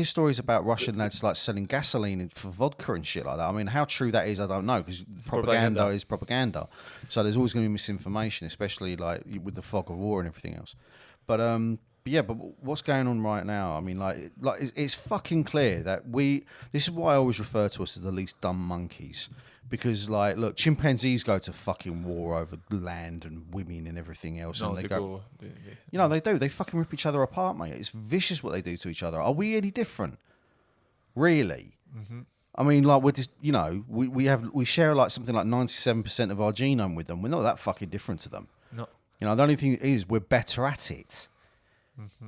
stories about Russian lads like selling gasoline for vodka and shit like that. I mean, how true that is, I don't know, because propaganda is propaganda. So there's always going to be misinformation, especially like with the fog of war and everything else. But what's going on right now? I mean, like it's fucking clear that this is why I always refer to us as the least dumb monkeys. Because, like, look, chimpanzees go to fucking war over land and women and everything else. No, and they go. They they do. They fucking rip each other apart, mate. It's vicious what they do to each other. Are we any different? Really? Mm-hmm. I mean, like, we're just, we share like something like 97% of our genome with them. We're not that fucking different to them. No. The only thing is we're better at it. Mm-hmm.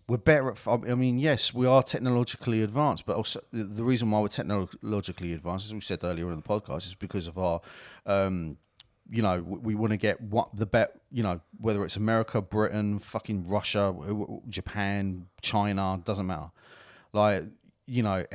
We're better at. I mean, yes, we are technologically advanced, but also the reason why we're technologically advanced, as we said earlier in the podcast, is because of our, we want to get whether it's America, Britain, fucking Russia, Japan, China, doesn't matter. Like, look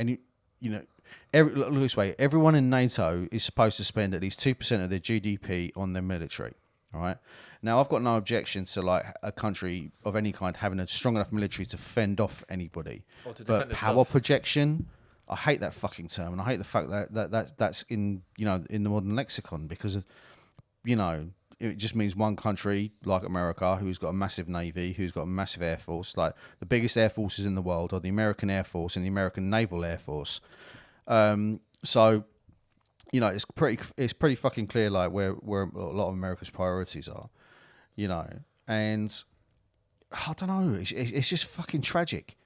this way, everyone in NATO is supposed to spend at least 2% of their GDP on their military. All right. Now, I've got no objection to like a country of any kind having a strong enough military to fend off anybody. Or to but power projection, I hate that fucking term, and I hate the fact that's in in the modern lexicon because it just means one country like America who's got a massive navy, who's got a massive air force. Like the biggest air forces in the world are the American Air Force and the American Naval Air Force. So. It's pretty fucking clear like where a lot of America's priorities are, and I don't know. It's just fucking tragic.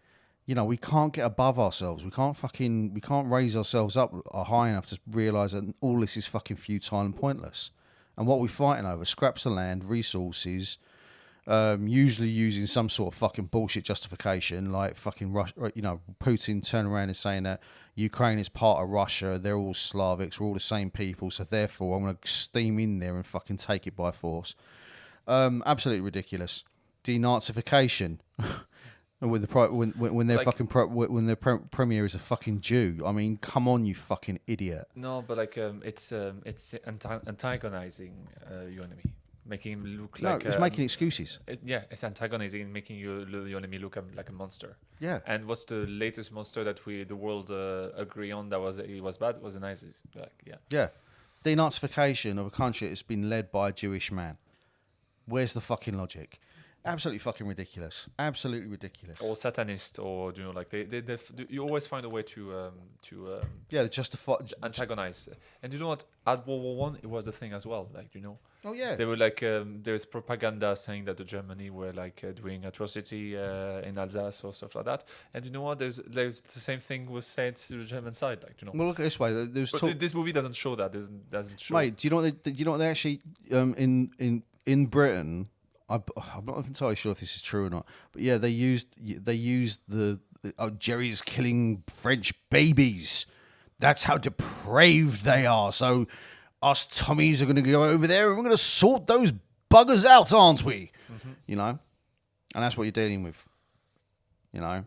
We can't get above ourselves. We can't raise ourselves up high enough to realise that all this is fucking futile and pointless. And what we're fighting over, scraps of land, resources, usually using some sort of fucking bullshit justification, like fucking Russia. Putin turning around and saying that Ukraine is part of Russia. They're all Slavics. We're all the same people. So therefore, I'm going to steam in there and fucking take it by force. Absolutely ridiculous. Denazification. With when their when their premier is a fucking Jew. I mean, come on, you fucking idiot. No, but like it's antagonizing your enemy. Making him look like... No, it's making excuses. It's antagonizing and making your enemy look like a monster. Yeah. And what's the latest monster that the world agree on that was bad? Was the Nazis. Yeah. Denazification of a country that's been led by a Jewish man. Where's the fucking logic? Absolutely fucking ridiculous. Absolutely ridiculous. Or satanist, or they you always find a way to justify antagonize. And you know what? At World War One, it was the thing as well. Oh yeah. They were like there's propaganda saying that the Germany were like doing atrocity in Alsace or stuff like that. And you know what? There's the same thing was said to the German side. Well, look at it this way. This movie doesn't show that. Doesn't show. Mate, do you know what they actually in Britain? I'm not entirely sure if this is true or not, but yeah, they used the Jerry's killing French babies. That's how depraved they are. So us Tommies are going to go over there and we're going to sort those buggers out, aren't we? You know, and that's what you're dealing with. You know,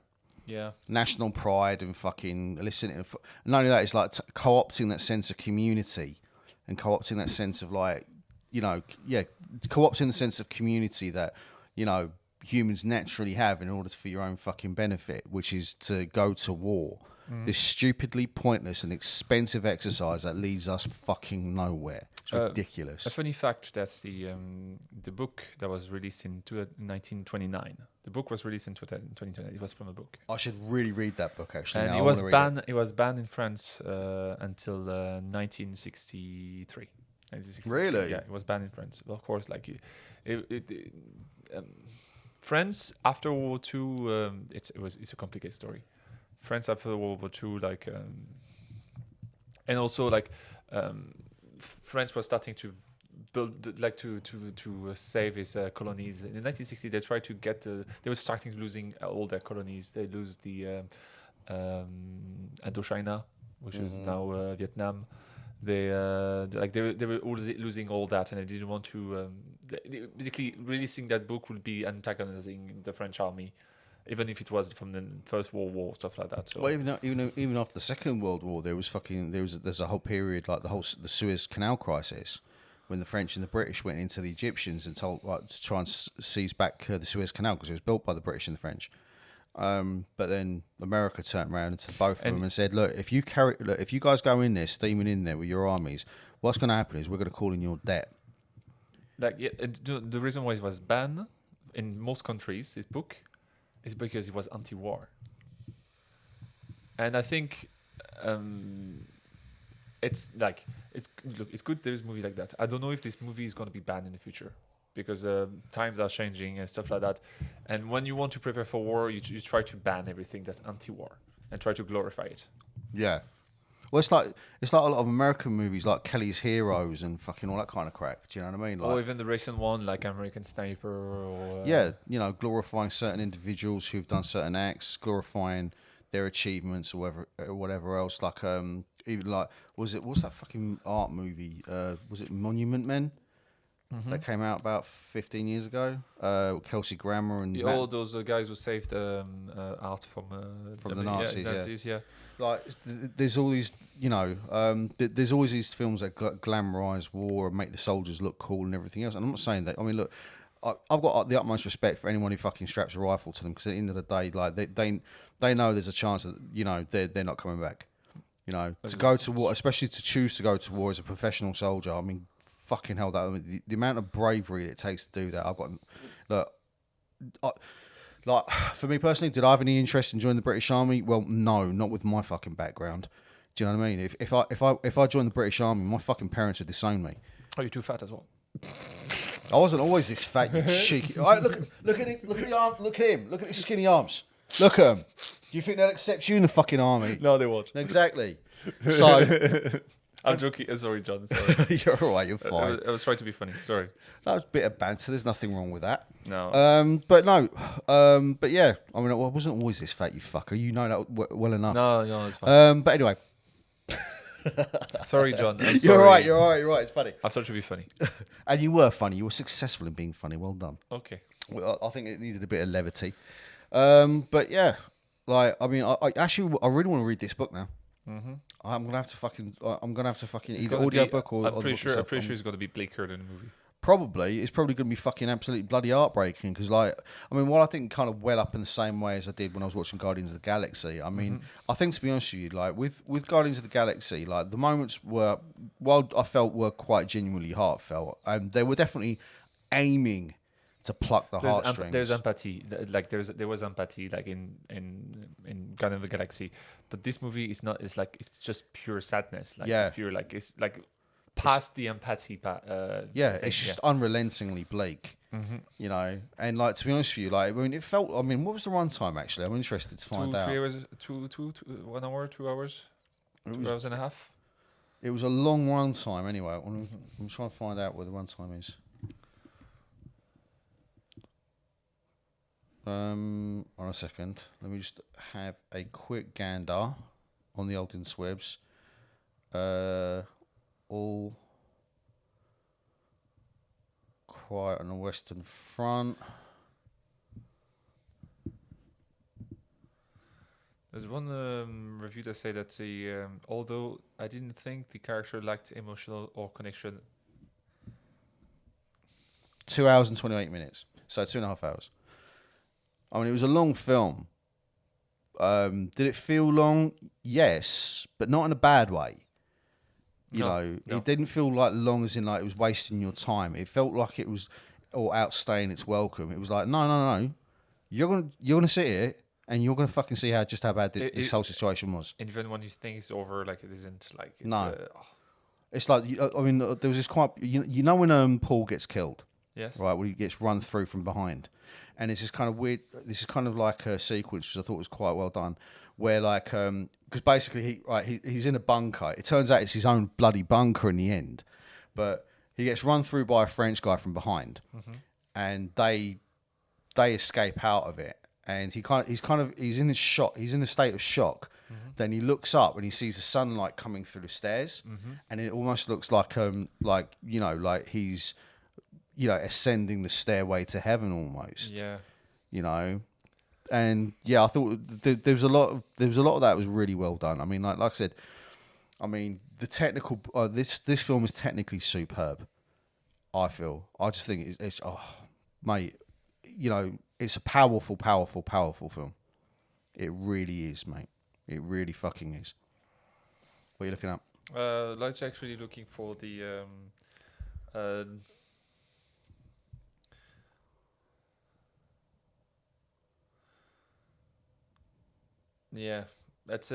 national pride and fucking listening. Not only that, it's like co-opting that sense of community and co-opting that sense of like, you know, co-opting the sense of community that, you know, humans naturally have in order for your own fucking benefit, which is to go to war. This stupidly pointless and expensive exercise that leads us fucking nowhere. It's ridiculous. A funny fact, that's the book that was released in 1929. The book was released in 2029. It was from a book. I should really read that book, actually. And it was banned. It was banned in France until 1963. Really? Yeah, it was banned in France. Of course, like France after World War II. It's a complicated story. France after World War II, like, and also like, France was starting to build, like, to save its colonies. In the 1960s, they tried to get they were starting losing all their colonies. They lose the Indochina, which is now Vietnam. They were losing all that, and they didn't want to. Basically, releasing that book would be antagonizing the French army, even if it was from the First World War, stuff like that. So. Well, even after the Second World War, there's a whole period like the Suez Canal crisis, when the French and the British went into the Egyptians and told to try and seize back the Suez Canal because it was built by the British and the French. But then America turned around to both of them and said, "Look, if you guys go in there, steaming in there with your armies, what's going to happen is we're going to call in your debt." Like, the reason why it was banned in most countries, this book, is because it was anti-war. And I think it's good there's a movie like that. I don't know if this movie is going to be banned in the future, because times are changing and stuff like that. And when you want to prepare for war, you try to ban everything that's anti-war and try to glorify it. Yeah. Well, it's like a lot of American movies like Kelly's Heroes and fucking all that kind of crack. Do you know what I mean? Like, or even the recent one like American Sniper. Or glorifying certain individuals who've done certain acts, glorifying their achievements or whatever else. Like even like what's that fucking art movie? Was it Monument Men? That came out about 15 years ago. Kelsey Grammer and all those guys who saved art from the Nazis. Nazis, yeah. Like, there's all these, there's always these films that glamorize war and make the soldiers look cool and everything else. And I'm not saying that. I mean, look, I've got the utmost respect for anyone who fucking straps a rifle to them, because at the end of the day, like they know there's a chance that they're not coming back. To go to war, especially to choose to go to war as a professional soldier. I mean, fucking hell, the amount of bravery it takes to do that. Like, for me personally, did I have any interest in joining the British Army? Well, no, not with my fucking background. Do you know what I mean? If I joined the British Army, my fucking parents would disown me. Oh, you're too fat as well. I wasn't always this fat, you cheeky. All right, look at him. Look at the arm. Look at him. Look at his skinny arms. Look at him. Do you think they'll accept you in the fucking army? No, they won't. Exactly. So. I'm joking. Sorry, John. Sorry. You're all right. You're fine. I was trying to be funny. Sorry. That was a bit of banter. There's nothing wrong with that. No. But no. But yeah. I mean, I wasn't always this fat, you fucker. You know that well enough. No, it's fine. But anyway. Sorry, John. I'm sorry. You're right. You're right. It's funny. I thought to be funny. And you were funny. You were successful in being funny. Well done. Okay. Well, I think it needed a bit of levity. But yeah. Like, I mean, I really want to read this book now. Mm-hmm. I'm gonna have to fucking either audiobook or. I'm pretty sure it's gonna be bleaker than the movie. Probably, it's probably gonna be fucking absolutely bloody heartbreaking, because, like, I mean, while I think kind of well up in the same way as I did when I was watching Guardians of the Galaxy, I mean, I think, to be honest with you, like with Guardians of the Galaxy, like the moments were, well, I felt were quite genuinely heartfelt, and they were definitely aiming to pluck the heartstrings. There's empathy, like there was empathy, like in Guardians of the Galaxy, but this movie is not. It's just pure sadness. Like, it's pure, like, it's like past the empathy part. It's just unrelentingly bleak. Mm-hmm. And, like, to be honest with you, like, I mean, it felt. I mean, what was the runtime actually? I'm interested to find out. 3 hours, 1 hour, 2 hours, 2 hours and a half. It was a long runtime anyway. I'm trying to find out what the runtime is. On a second. Let me just have a quick gander on the old Swebs. All Quiet on the Western Front. There's one review that say that although I didn't think the character lacked emotional or connection. 2 hours and 28 minutes. So 2.5 hours. I mean, it was a long film. Did it feel long? Yes, but not in a bad way. No. It didn't feel like long as in like it was wasting your time. It felt like it was or outstaying its welcome. It was like, no. You're gonna sit here and you're gonna fucking see how bad this whole situation was. And even when you think it's over, like it isn't. Like it's, no. It's like I mean, there was this quite. You know when Paul gets killed. Yes. Right, when he gets run through from behind, and it's this kind of weird. This is kind of like a sequence which I thought was quite well done, where like because basically he's in a bunker. It turns out it's his own bloody bunker in the end, but he gets run through by a French guy from behind, and they escape out of it. And he's in this shock. He's in a state of shock. Then he looks up and he sees the sunlight coming through the stairs, and it almost looks like he's ascending the stairway to heaven almost. Yeah. And yeah, I thought there was a lot of that was really well done. I mean, like I said, I mean the technical this film is technically superb. I just think it's mate, it's a powerful film. It really is, mate. It really fucking is. What are you looking at? Like actually looking for the yeah, it's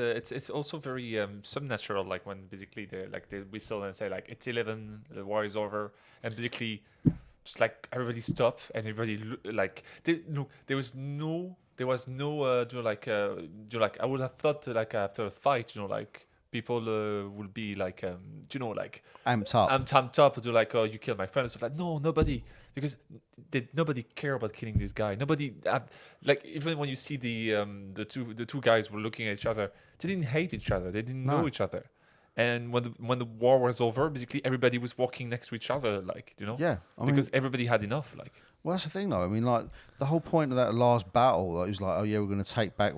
also very subnatural. Like when basically they whistle and say like it's 11, the war is over, and basically just like everybody stop and everybody there was no I would have thought like after a fight like people would be like amped up to like, oh, you killed my friend and stuff. Like, no, nobody, because nobody care about killing this guy. Nobody like, even when you see the two guys were looking at each other, they didn't hate each other, they didn't know each other. And when the war was over, basically everybody was walking next to each other, like, yeah, because everybody had enough, like. Well, that's the thing, though. I mean, like, the whole point of that last battle, like, it was like, oh yeah, we're going to take back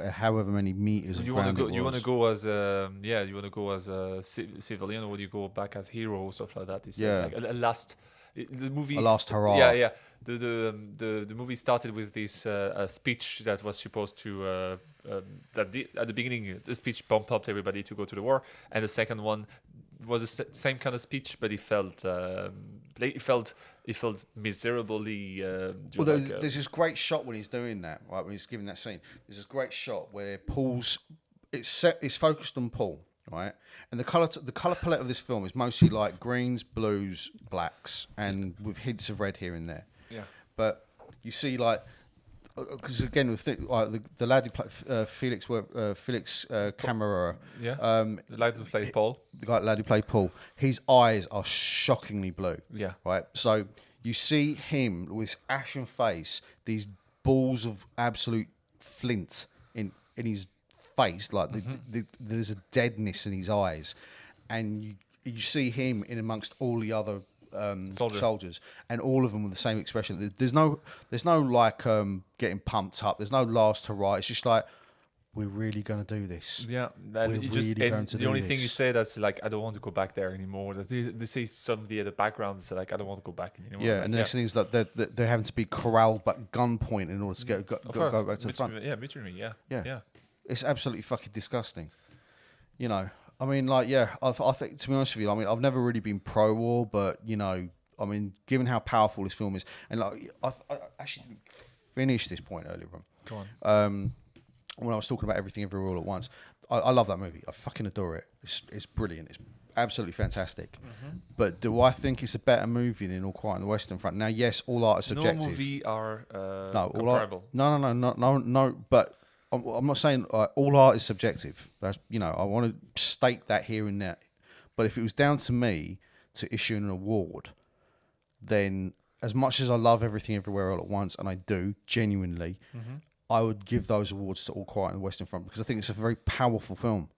however many meters of ground it was. You want to go as a civilian, or would you go back as hero or stuff like that? It's like a last. The movie. A last hurrah. Yeah. The movie started with this speech that was supposed to at the beginning. The speech pumped up everybody to go to the war, and the second one was the same kind of speech, but it felt miserably. There's this great shot when he's doing that, right? When he's giving that scene, there's this great shot where it's focused on Paul, right? And the color palette of this film is mostly like greens, blues, blacks, and with hints of red here and there. Yeah. But you see, like, because again, the lad who played Felix Camera, the lad who played Paul, the lad who played Paul, his eyes are shockingly blue. Yeah. Right. So you see him with his ashen face, these balls of absolute flint in his face, like there's a deadness in his eyes, and you see him in amongst all the other soldiers, and all of them with the same expression. There's no like getting pumped up. There's no last hurrah. It's just like, we're really going to do this. Yeah, the only thing you say that's like, I don't want to go back there anymore. They say somebody at the background that's like, I don't want to go back anymore. Yeah, and the next thing is that they're having to be corralled at gunpoint in order to go back to the front. Yeah, literally. Yeah. It's absolutely fucking disgusting. I mean, like, I think, to be honest with you, I mean, I've never really been pro-war, but, I mean, given how powerful this film is, and like, I actually didn't finish this point earlier on. Go on. When I was talking about Everything Everywhere All at Once, I love that movie. I fucking adore it. It's brilliant. It's absolutely fantastic. But do I think it's a better movie than All Quiet on the Western Front? Now, yes, all art is subjective. No movie are comparable. No. But I'm not saying all art is subjective. That's, I want to state that here and there. But if it was down to me to issue an award, then as much as I love Everything Everywhere All at Once, and I do genuinely, I would give those awards to All Quiet on the Western Front because I think it's a very powerful film.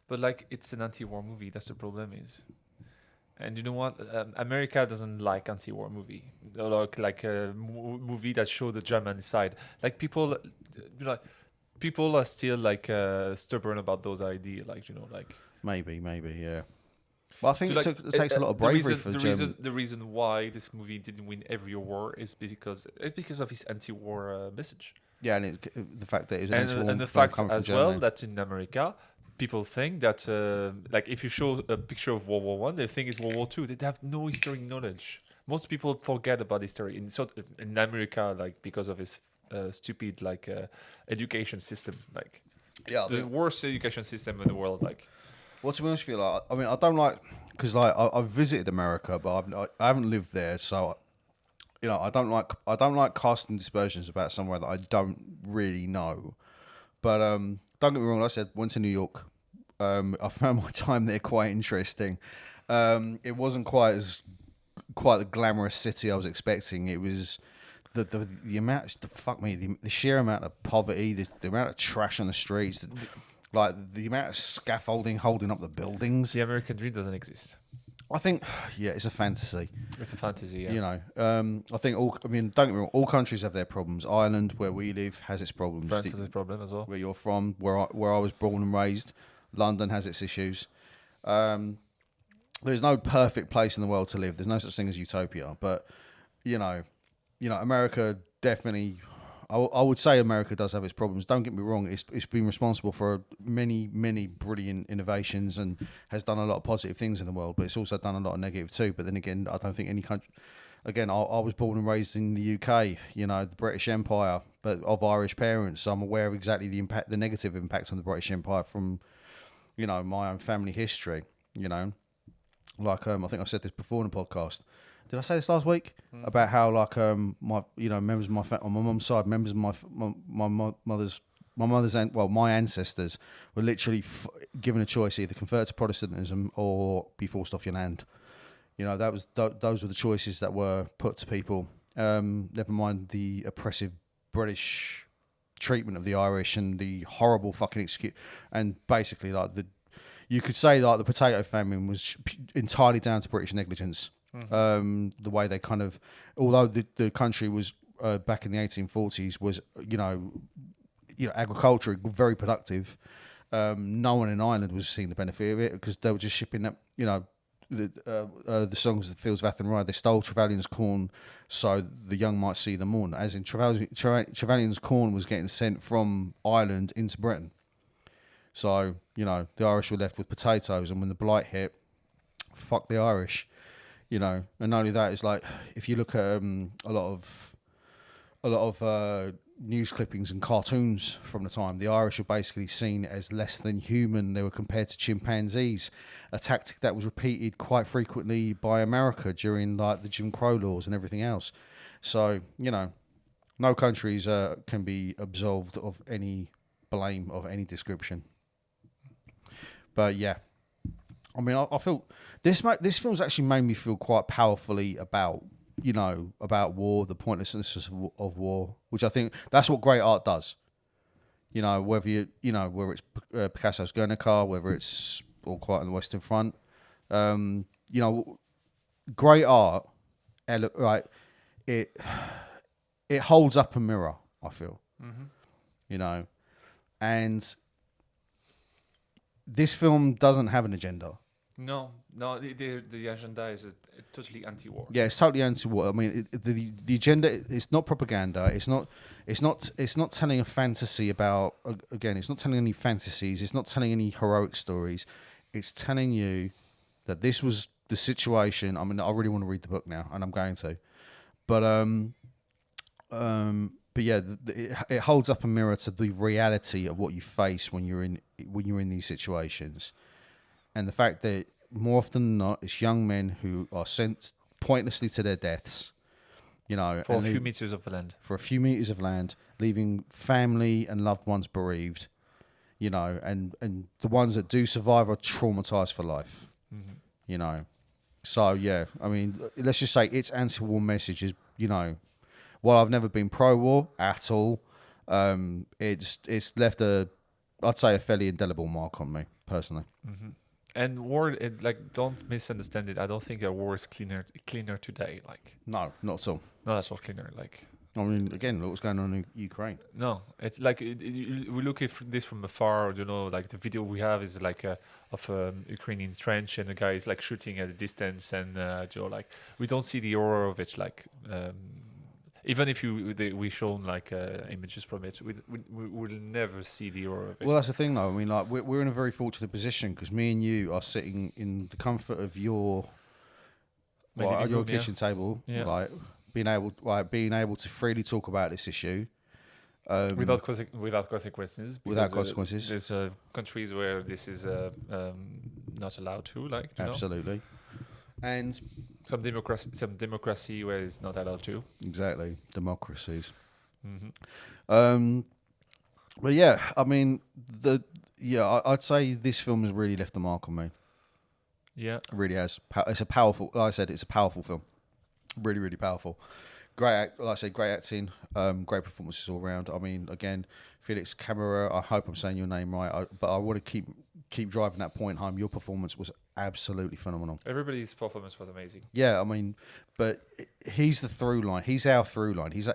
But like, it's an anti-war movie. That's the problem is. And you know what? America doesn't like anti-war movie, like a movie that show the German side. Like people, people are still like stubborn about those ideas. Like like Maybe, yeah. But I think so, it takes a lot of bravery for the German. The reason why this movie didn't win every award is because of his anti-war message. Yeah, and the fact that it was and the fact as well that in America, people think that like if you show a picture of World War One, they think it's World War Two. They have no historic knowledge. Most people forget about history in America, like because of his stupid education system, like the worst education system in the world. Like, well, to be honest with you, like, I mean, I don't like because like I've visited America, but I haven't lived there, so I don't like casting dispersions about somewhere that I don't really know. But don't get me wrong, like I said, went to New York. I found my time there quite interesting. It wasn't quite the glamorous city I was expecting. It was the amount, the sheer amount of poverty, the amount of trash on the streets, the amount of scaffolding holding up the buildings. The American dream doesn't exist. I think, yeah, it's a fantasy. It's a fantasy, yeah. I think don't get me wrong, all countries have their problems. Ireland, where we live, has its problems. France has its problem as well. Where you're from, where I was born and raised, London has its issues. There's no perfect place in the world to live. There's no such thing as utopia. But, America definitely... I would say America does have its problems. Don't get me wrong; it's been responsible for many brilliant innovations and has done a lot of positive things in the world. But it's also done a lot of negative too. But then again, I don't think any country. Again, I was born and raised in the UK, the British Empire, but of Irish parents, so I'm aware of exactly the negative impact on the British Empire from, my own family history. I think I said this before in the podcast. Did I say this last week about how members of on my mum's side, members of my ancestors were literally given a choice: either convert to Protestantism or be forced off your land. Those were the choices that were put to people. Never mind the oppressive British treatment of the Irish and the horrible fucking excuse. And basically, you could say the potato famine was entirely down to British negligence. The way they kind of, although the country was back in the 1840s was agriculture very productive, no one in Ireland was seeing the benefit of it because they were just shipping up the songs of the fields of Athenry. They stole Trevelyan's corn so the young might see the morn, as in Trevelyan's corn was getting sent from Ireland into Britain. So the Irish were left with potatoes, and when the blight hit, fuck the Irish. And not only that, it's like if you look at a lot of news clippings and cartoons from the time, the Irish were basically seen as less than human. They were compared to chimpanzees, a tactic that was repeated quite frequently by America during the Jim Crow laws and everything else. So no countries can be absolved of any blame of any description. But yeah. I mean, I feel this film's actually made me feel quite powerfully about war, the pointlessness of war, which I think that's what great art does. Whether whether it's Picasso's Guernica, whether it's All Quiet on the Western Front, great art, it holds up a mirror. I feel, and this film doesn't have an agenda. No, the agenda is totally anti-war. Yeah, it's totally anti-war. I mean, the agenda, it's not propaganda. It's not telling a fantasy about. Again, it's not telling any fantasies. It's not telling any heroic stories. It's telling you that this was the situation. I mean, I really want to read the book now, and I'm going to. But yeah, it holds up a mirror to the reality of what you face when you're in these situations. And the fact that more often than not, it's young men who are sent pointlessly to their deaths, for a few meters of land. For a few meters of land, leaving family and loved ones bereaved, and the ones that do survive are traumatized for life, So yeah, I mean, let's just say its anti-war message is, while I've never been pro-war at all, it's left I'd say a fairly indelible mark on me personally. Hmm. And war, don't misunderstand it. I don't think a war is cleaner today. Like, No, not at all. no, that's not cleaner. Like, I mean, again, look what's going on in Ukraine. no, it's like we look at this from afar. Like the video we have is like of a Ukrainian trench, and the guy is like shooting at a distance, and like we don't see the horror of it. Like even if we shown like images from it, we will never see the horror of it. Well, that's the thing, though. I mean, like we're in a very fortunate position because me and you are sitting in the comfort of your kitchen table, Yeah. like being able to freely talk about this issue. Without consequences. Without consequences. There's countries where this is not allowed to, like, Absolutely. And some democracy where it's not allowed to. Exactly, democracies. Mm-hmm. But yeah, I mean, I'd say this film has really left a mark on me. Yeah, it really has. It's a powerful, like I said, it's a powerful film. Really, really powerful. Like I said, great acting, great performances all around. I mean, again, Felix Camera. I hope I'm saying your name right, but I want to keep driving that point home. Your performance was absolutely phenomenal. Everybody's performance was amazing. Yeah, I mean, but he's the through line. He's our through line. He's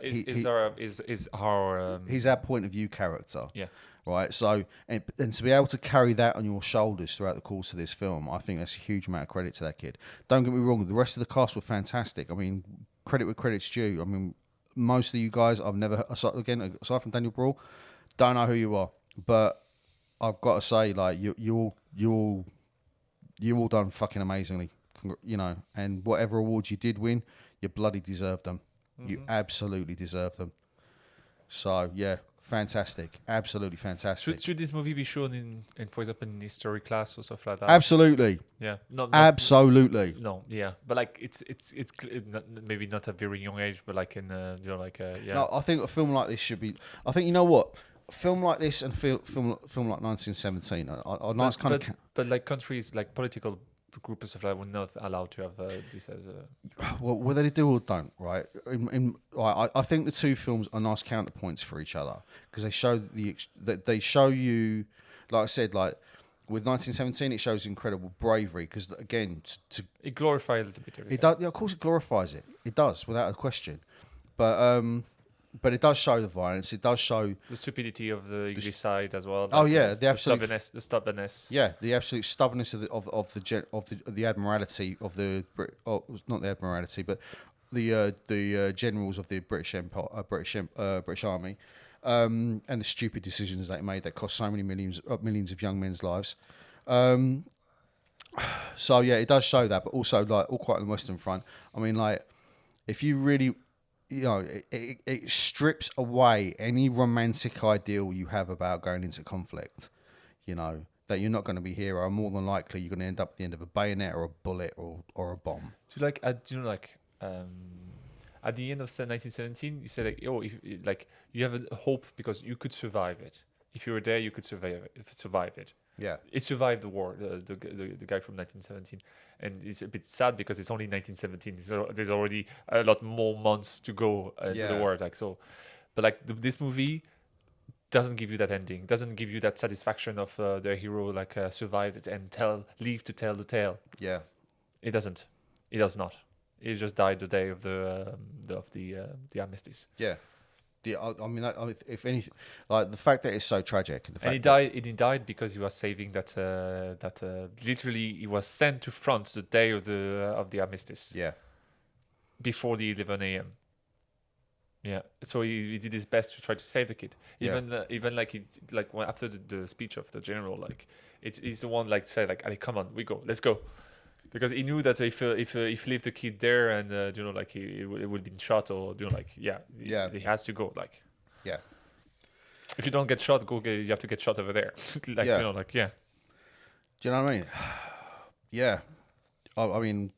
our point of view character. Yeah. Right. So and to be able to carry that on your shoulders throughout the course of this film, I think that's a huge amount of credit to that kid. Don't get me wrong. The rest of the cast were fantastic. I mean, credit where credit's due. I mean, most of you guys I've never, aside from Daniel Brawl, don't know who you are, but I've got to say, like, you all done fucking amazingly, and whatever awards you did win, you bloody deserved them. Mm-hmm. You absolutely deserved them. So yeah, fantastic, absolutely fantastic. Should this movie be shown in for example, in history class or stuff like that? Absolutely. Yeah. Absolutely. No. Yeah. But like it's maybe not at a very young age, but like in yeah. No, I think a film like this should be. I think, you know what, a film like this and film like 1917 are nice kind of. But like countries, like political groups and stuff like that, were not allowed to have this as a. Well, whether they do or don't, right? I think the two films are nice counterpoints for each other because they show you, like I said, like with 1917, it shows incredible bravery because again, it glorifies a little bit everything. It does, yeah, of course, it glorifies it. It does, without a question. But it does show the violence. It does show the stupidity of the English side as well. Like the absolute stubbornness. Yeah, the absolute stubbornness of the admiralty of the not the admiralty, but the generals of the British Empire, British Army, and the stupid decisions they made that cost so many millions of young men's lives. So yeah, it does show that, but also like all quite on the Western Front. I mean, like if you really. It strips away any romantic ideal you have about going into conflict. That you're not going to be hero. More than likely, you're going to end up at the end of a bayonet or a bullet or a bomb. So at the end of 1917, you said if you have a hope because you could survive it. If you were there, you could survive it. Yeah, it survived the war. The guy from 1917, and it's a bit sad because it's only 1917. So there's already a lot more months to go to the war. Like so, but this movie doesn't give you that ending. Doesn't give you that satisfaction of the hero survived it and leave to tell the tale. Yeah, it doesn't. It does not. It just died the day of the armistice. Yeah. Yeah, I mean, if anything, like the fact that it's so tragic, and he died. He died because he was saving that. Literally, he was sent to France the day of the armistice. Yeah. Before the 11 a.m. Yeah, so he did his best to try to save the kid. Even after the speech of the general, he's the one said Ali, come on, we go, let's go. Because he knew that if leave the kid there and he would be shot or he has to go yeah. If you don't get shot, you have to get shot over there. Do you know what I mean? Yeah. I mean,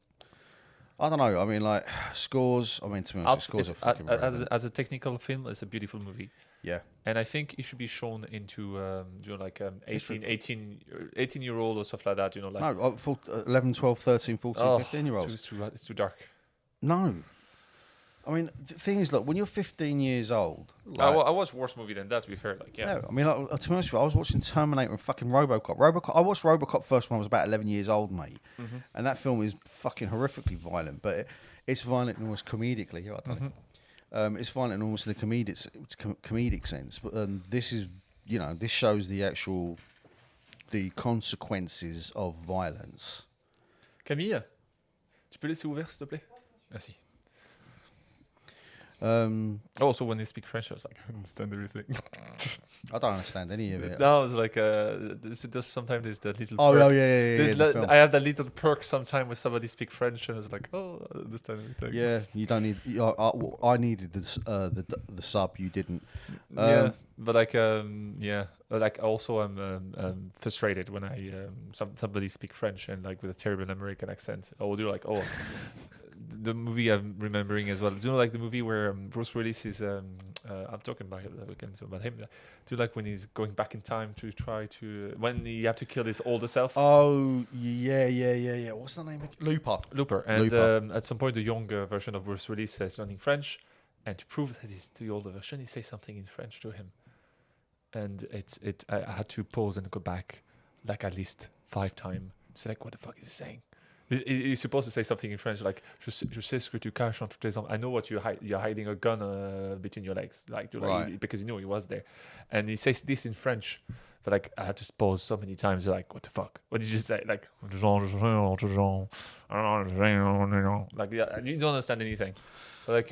I don't know. I mean, like scores. I mean, to be honest, scores are fucking as a technical film, it's a beautiful movie. Yeah. And I think it should be shown into 18-year-old or stuff like that. Like no, 11, 12, 13, 14, 15-year-olds. It's too dark. No. I mean, the thing is, look, when you're 15 years old... I watched worse movie than that, to be fair. Yeah, I mean, like, to be honest with you, I was watching Terminator and fucking RoboCop. I watched RoboCop first when I was about 11 years old, mate. Mm-hmm. And that film is fucking horrifically violent, but it's violent almost comedically. Here, I don't know. It's violent almost in a comedic sense. But this is, this shows the consequences of violence. Camille, tu peux laisser ouvert, s'il te plaît? Merci. Also, when they speak French, I was like, I understand everything. I don't understand any of it. No, it's like sometimes there's that little. Oh, perk. yeah. I have that little perk sometimes when somebody speak French, and I was like, oh, I understand everything. Yeah, you don't need. I needed the sub. You didn't. Yeah, but like also I'm frustrated when I somebody speak French and like with a terrible American accent. I will do like the movie I'm remembering as well. Do you know like the movie where Bruce Willis is I'm talking about him. Do you like when he's going back in time to try to when he have to kill his older self? Oh yeah. What's the name? Looper. And at some point the younger version of Bruce Willis is learning French, and to prove that he's the older version, he says something in French to him. And I had to pause and go back like at least 5 times. So like, what the fuck is he saying? He's supposed to say something in French like je sais ce que tu caches entre tes jambes. I know what you're hiding a gun between your legs, like because he was there, and he says this in French, but like I had to pause so many times. Like, what the fuck? What did you say? Like, you don't understand anything. But like,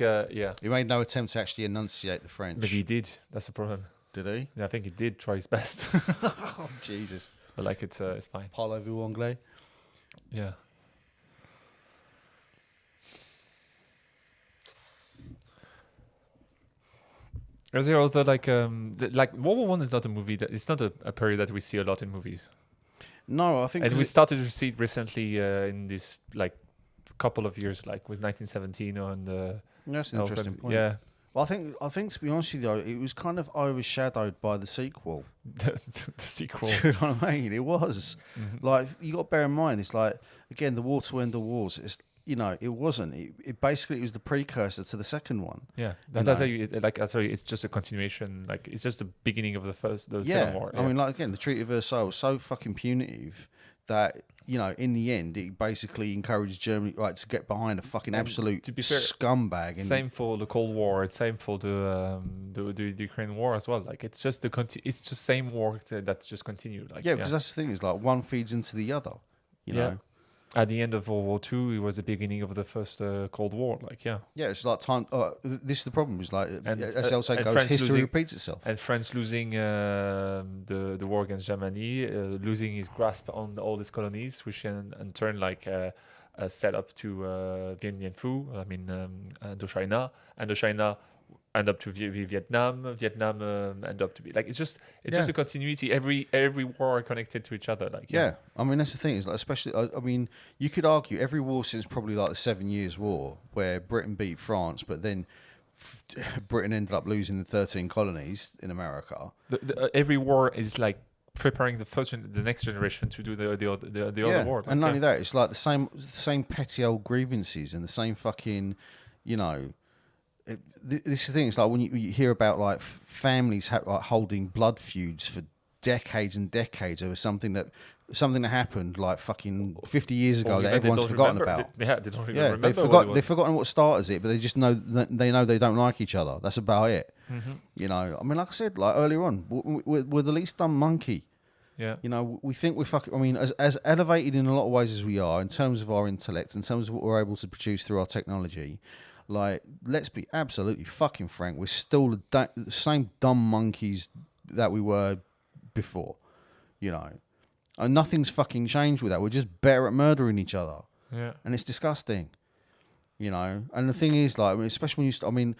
he made no attempt to actually enunciate the French. But he did. That's the problem. Did he? Yeah, I think he did try his best. Oh, Jesus. But like, it's fine. Parlez-vous anglais? Yeah. Is there other like World War One is not a movie it's not a period that we see a lot in movies. No, I think. And we started to see it recently in this like couple of years, like with 1917 on. That's an interesting point. Yeah. Well, I think to be honest with you, though, it was kind of overshadowed by the sequel. the sequel. Do you know what I mean? It was like you got to bear in mind. It's like again the war to end the wars. It's it wasn't. It basically was the precursor to the second one. Yeah, that's how it's just a continuation. Like it's just the beginning of the second war. Yeah. I mean, like again, the Treaty of Versailles was so fucking punitive that in the end, it basically encouraged Germany to get behind a fucking absolute scumbag. And same for the Cold War. Same for the Ukraine war as well. Like it's just it's just same war that's just continued. Like because that's the thing is like one feeds into the other. You know. At the end of World War II, it was the beginning of the first Cold War. It's like time. This is the problem. Is like as El say goes, history repeats itself. And France losing the war against Germany, losing his grasp on all these colonies, which in turn set up to Dien Bien Phu. I mean, Indochina, and Indochina end up to be Vietnam. Vietnam end up to be like it's just a continuity. Every war connected to each other. I mean that's the thing is like especially I mean you could argue every war since probably like the 7 Years' War where Britain beat France, but then Britain ended up losing the 13 colonies in America. Every war is like preparing the next generation to do the other war. And not only that, it's like the same petty old grievances and the same fucking this is the thing. It's like when you hear about like families holding blood feuds for decades and decades over something that happened like fucking 50 years ago that everyone's forgotten about. They don't even remember. They've forgotten what started it, but they just know that they don't like each other. That's about it. Mm-hmm. I mean, like I said, like earlier on, we're the least dumb monkey. Yeah. We think we're fucking. I mean, as elevated in a lot of ways as we are in terms of our intellect, in terms of what we're able to produce through our technology. Like, let's be absolutely fucking frank. We're still the same dumb monkeys that we were before, And nothing's fucking changed with that. We're just better at murdering each other. Yeah. And it's disgusting, And the thing is, like, I mean, especially when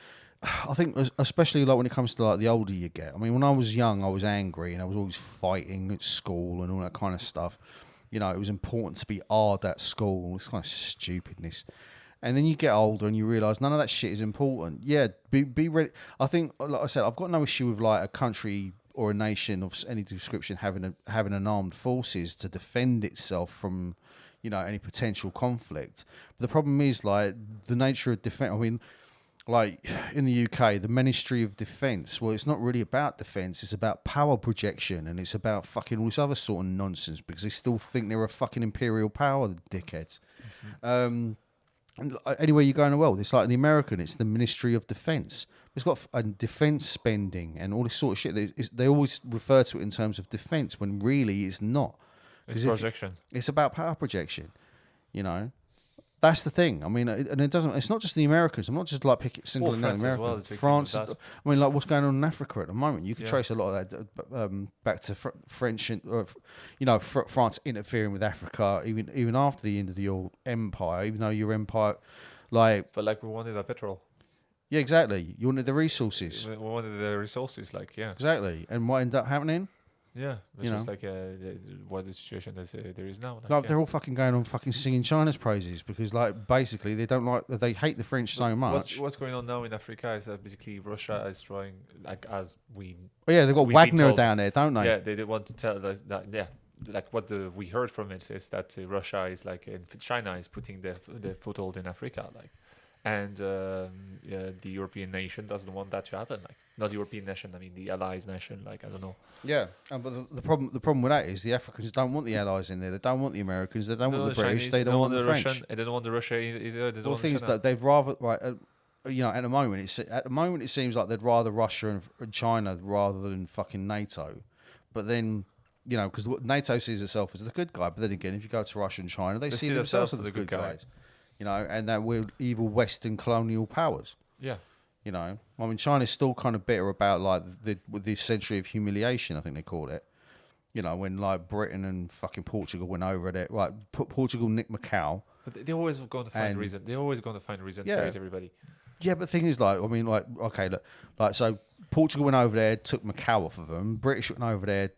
I think especially like when it comes to like the older you get. I mean, when I was young, I was angry and I was always fighting at school and all that kind of stuff. It was important to be hard at school, all this kind of stupidness. And then you get older and you realise none of that shit is important. Yeah, be ready. I think, like I said, I've got no issue with like a country or a nation of any description having an armed forces to defend itself from, any potential conflict. But the problem is like the nature of defence. I mean, like in the UK, the Ministry of Defence, well, it's not really about defence, it's about power projection, and it's about fucking all this other sort of nonsense because they still think they're a fucking imperial power, the dickheads. And anywhere you go in the world, it's like in the American, it's the Ministry of Defence. It's got defence spending and all this sort of shit. They always refer to it in terms of defence when really it's not. It's projection. It's about power projection, That's the thing. I mean, and it doesn't. It's not just the Americans. I'm not just like singling out the Americans. France. I mean, like what's going on in Africa at the moment. You can trace a lot of that back to French, France interfering with Africa even after the end of the old empire. Even though your empire, but we wanted our petrol. Yeah, exactly. You wanted the resources. We wanted the resources, Exactly. And what ended up happening? Yeah, which is what the situation that there is now. They're all fucking going on fucking singing China's praises because, basically they hate the French so much. What's going on now in Africa is that basically Russia is trying, as we. Oh yeah, they've got Wagner down there, don't they? Yeah, they want to tell us that. Yeah, we heard from it is that Russia is China is putting the foothold in Africa, and the European nation doesn't want that to happen. Not the European nation, I mean the Allies nation. I don't know. Yeah, but the problem with that is the Africans don't want the Allies in there. They don't want the Americans. They don't want the British. Chinese, they don't want the French. Russian, they don't want the Russia either. The thing is that they'd rather at the moment it seems like they'd rather Russia and China rather than fucking NATO. But then because NATO sees itself as the good guy. But then again, if you go to Russia and China, they see themselves as the good guys. And that we're evil Western colonial powers. Yeah. I mean, China's still kind of bitter about the century of humiliation, I think they called it. When Britain and fucking Portugal went over there, Portugal nicked Macau. But they're always going to find a reason. They're always going to find a reason to hate everybody. Yeah, but the thing is, so Portugal went over there, took Macau off of them. British went over there,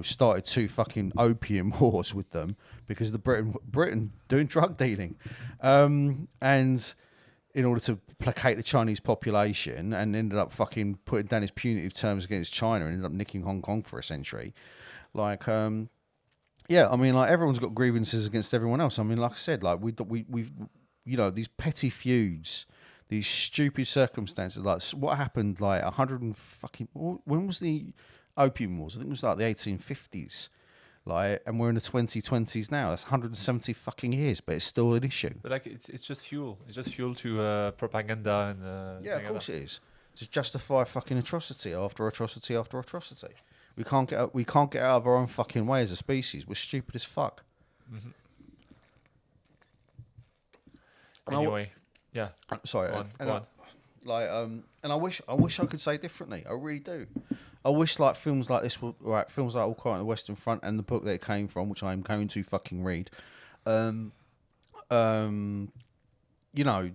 started 2 fucking opium wars with them because the Britain doing drug dealing, and in order to placate the Chinese population, and ended up fucking putting down his punitive terms against China and ended up nicking Hong Kong for a century. Everyone's got grievances against everyone else. I mean, like I said, we've these petty feuds, these stupid circumstances. What happened 100 and fucking when was the Opium Wars? I think it was the 1850s. And we're in the 2020s now. That's 170 fucking years, but it's still an issue. But it's just fuel. It's just fuel to propaganda and. Yeah, of course it is. To justify fucking atrocity after atrocity after atrocity. We can't get out of our own fucking way as a species. We're stupid as fuck. Mm-hmm. Anyway, yeah. Sorry. Go on. And I wish I could say differently. I really do. I wish films like this were films like All Quiet on the Western Front and the book that it came from, which I'm going to fucking read.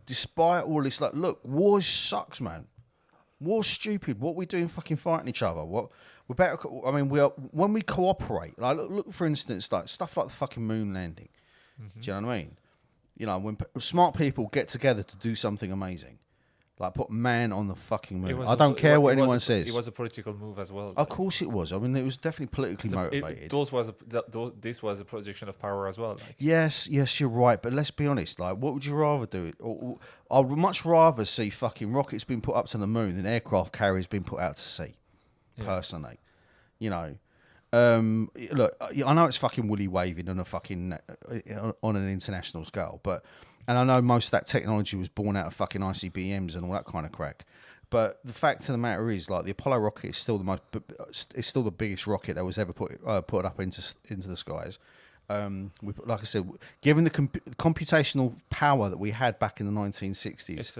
Despite all this, look, war sucks, man. War's stupid. What we doing fucking fighting each other? What we're better. I mean, when we cooperate. Look for instance, stuff like the fucking moon landing. Mm-hmm. Do you know what I mean? When smart people get together to do something amazing. Put man on the fucking moon. I don't care what anyone says. It was a political move as well. Of course it was. I mean, it was definitely politically motivated. This was a projection of power as well. Yes, you're right. But let's be honest. What would you rather do? I would much rather see fucking rockets being put up to the moon than aircraft carriers being put out to sea. Yeah. Personally, look, I know it's fucking woolly waving on on an international scale, and I know most of that technology was born out of fucking ICBMs and all that kind of crack. But the fact of the matter is, the Apollo rocket is still the biggest rocket that was ever put up into the skies. Like I said, given the computational power that we had back in the 1960s,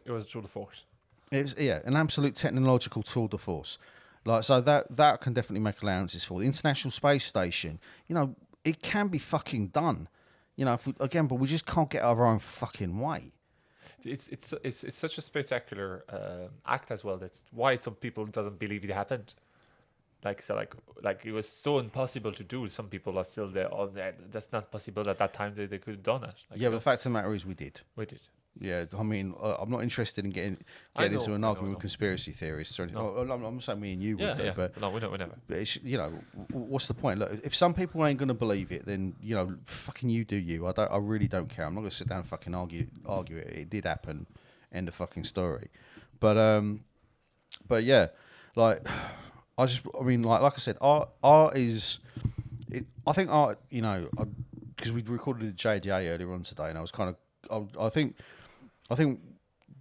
it was a tour de force. It's an absolute technological tour de force. So that can definitely make allowances for the International Space Station. It can be fucking done. But we just can't get out of our own fucking way. It's such a spectacular act as well. That's why some people doesn't believe it happened. Like it was so impossible to do. Some people are still there. Oh, that's not possible. At that time, they could have done it. Like, Yeah, but the fact of the matter is we did. we did. Yeah, I mean, I'm not interested in getting I into know, an I argument know. with conspiracy theorists or anything. No. Well, I'm not saying me and you Yeah, would do, yeah. but No, we never. it's, what's the point? Look, if some people ain't gonna believe it, then fucking you do you. I really don't care. I'm not gonna sit down and fucking argue it. It did happen. End of fucking story. But yeah, like I mean, like I said, art is. I think art, because we recorded the JDA earlier on today, and I was kind of, I think